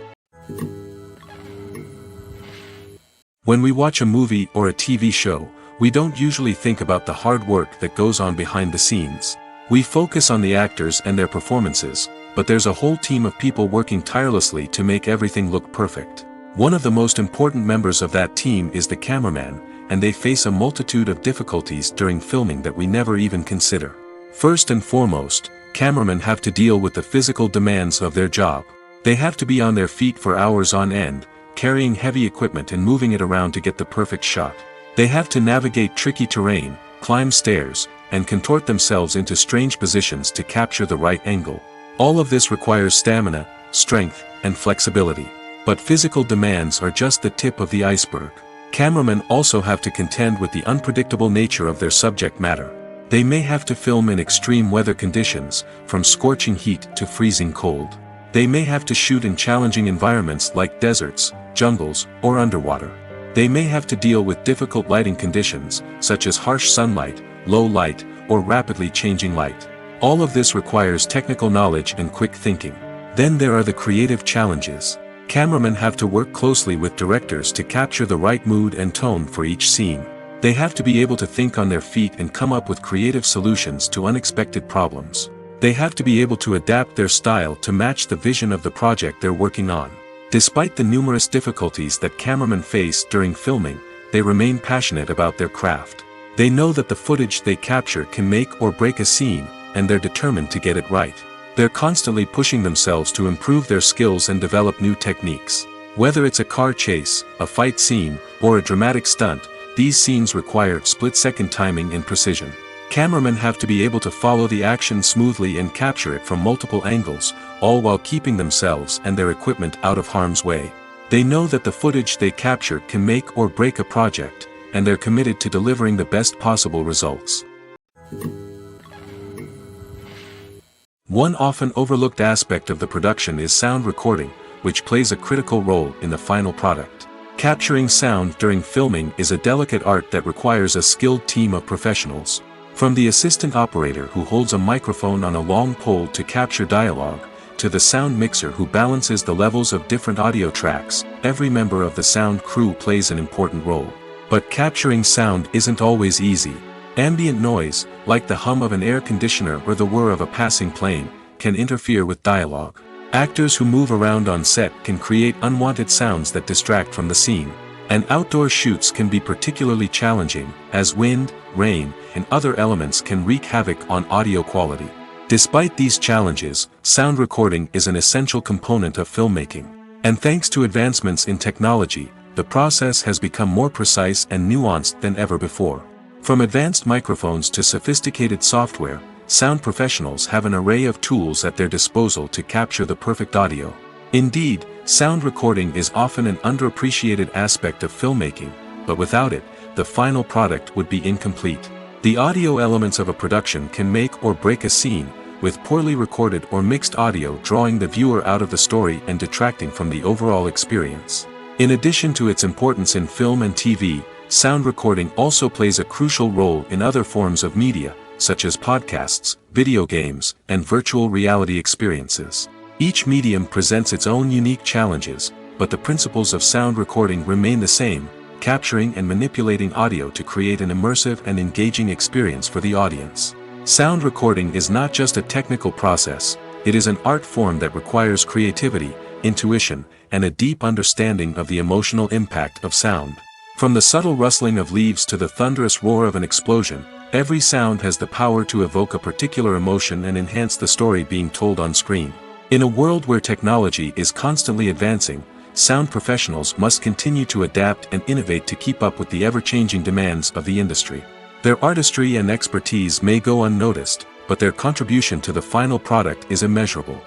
When we watch a movie or a TV show, we don't usually think about the hard work that goes on behind the scenes. We focus on the actors and their performances, but there's a whole team of people working tirelessly to make everything look perfect. One of the most important members of that team is the cameraman, and they face a multitude of difficulties during filming that we never even consider. First and foremost, cameramen have to deal with the physical demands of their job. They have to be on their feet for hours on end, carrying heavy equipment and moving it around to get the perfect shot. They have to navigate tricky terrain, climb stairs, and contort themselves into strange positions to capture the right angle. All of this requires stamina, strength, and flexibility. But physical demands are just the tip of the iceberg. Cameramen also have to contend with the unpredictable nature of their subject matter. They may have to film in extreme weather conditions, from scorching heat to freezing cold. They may have to shoot in challenging environments like deserts, jungles, or underwater. They may have to deal with difficult lighting conditions, such as harsh sunlight, low light, or rapidly changing light. All of this requires technical knowledge and quick thinking. Then there are the creative challenges. Cameramen have to work closely with directors to capture the right mood and tone for each scene. They have to be able to think on their feet and come up with creative solutions to unexpected problems. They have to be able to adapt their style to match the vision of the project they're working on. Despite the numerous difficulties that cameramen face during filming, they remain passionate about their craft. They know that the footage they capture can make or break a scene, and they're determined to get it right. They're constantly pushing themselves to improve their skills and develop new techniques. Whether it's a car chase, a fight scene, or a dramatic stunt, these scenes require split-second timing and precision. Cameramen have to be able to follow the action smoothly and capture it from multiple angles, all while keeping themselves and their equipment out of harm's way. They know that the footage they capture can make or break a project, and they're committed to delivering the best possible results. One often overlooked aspect of the production is sound recording, which plays a critical role in the final product. Capturing sound during filming is a delicate art that requires a skilled team of professionals. From the assistant operator who holds a microphone on a long pole to capture dialogue, to the sound mixer who balances the levels of different audio tracks, every member of the sound crew plays an important role. But capturing sound isn't always easy. Ambient noise, like the hum of an air conditioner or the whir of a passing plane, can interfere with dialogue. Actors who move around on set can create unwanted sounds that distract from the scene. And outdoor shoots can be particularly challenging, as wind, rain, and other elements can wreak havoc on audio quality. Despite these challenges, sound recording is an essential component of filmmaking. And thanks to advancements in technology, the process has become more precise and nuanced than ever before. From advanced microphones to sophisticated software, sound professionals have an array of tools at their disposal to capture the perfect audio. Indeed, sound recording is often an underappreciated aspect of filmmaking, but without it, the final product would be incomplete. The audio elements of a production can make or break a scene, with poorly recorded or mixed audio drawing the viewer out of the story and detracting from the overall experience. In addition to its importance in film and TV, sound recording also plays a crucial role in other forms of media, such as podcasts, video games, and virtual reality experiences. Each medium presents its own unique challenges, but the principles of sound recording remain the same, capturing and manipulating audio to create an immersive and engaging experience for the audience. Sound recording is not just a technical process, it is an art form that requires creativity, intuition, and a deep understanding of the emotional impact of sound. From the subtle rustling of leaves to the thunderous roar of an explosion, every sound has the power to evoke a particular emotion and enhance the story being told on screen. In a world where technology is constantly advancing, sound professionals must continue to adapt and innovate to keep up with the ever-changing demands of the industry. Their artistry and expertise may go unnoticed, but their contribution to the final product is immeasurable.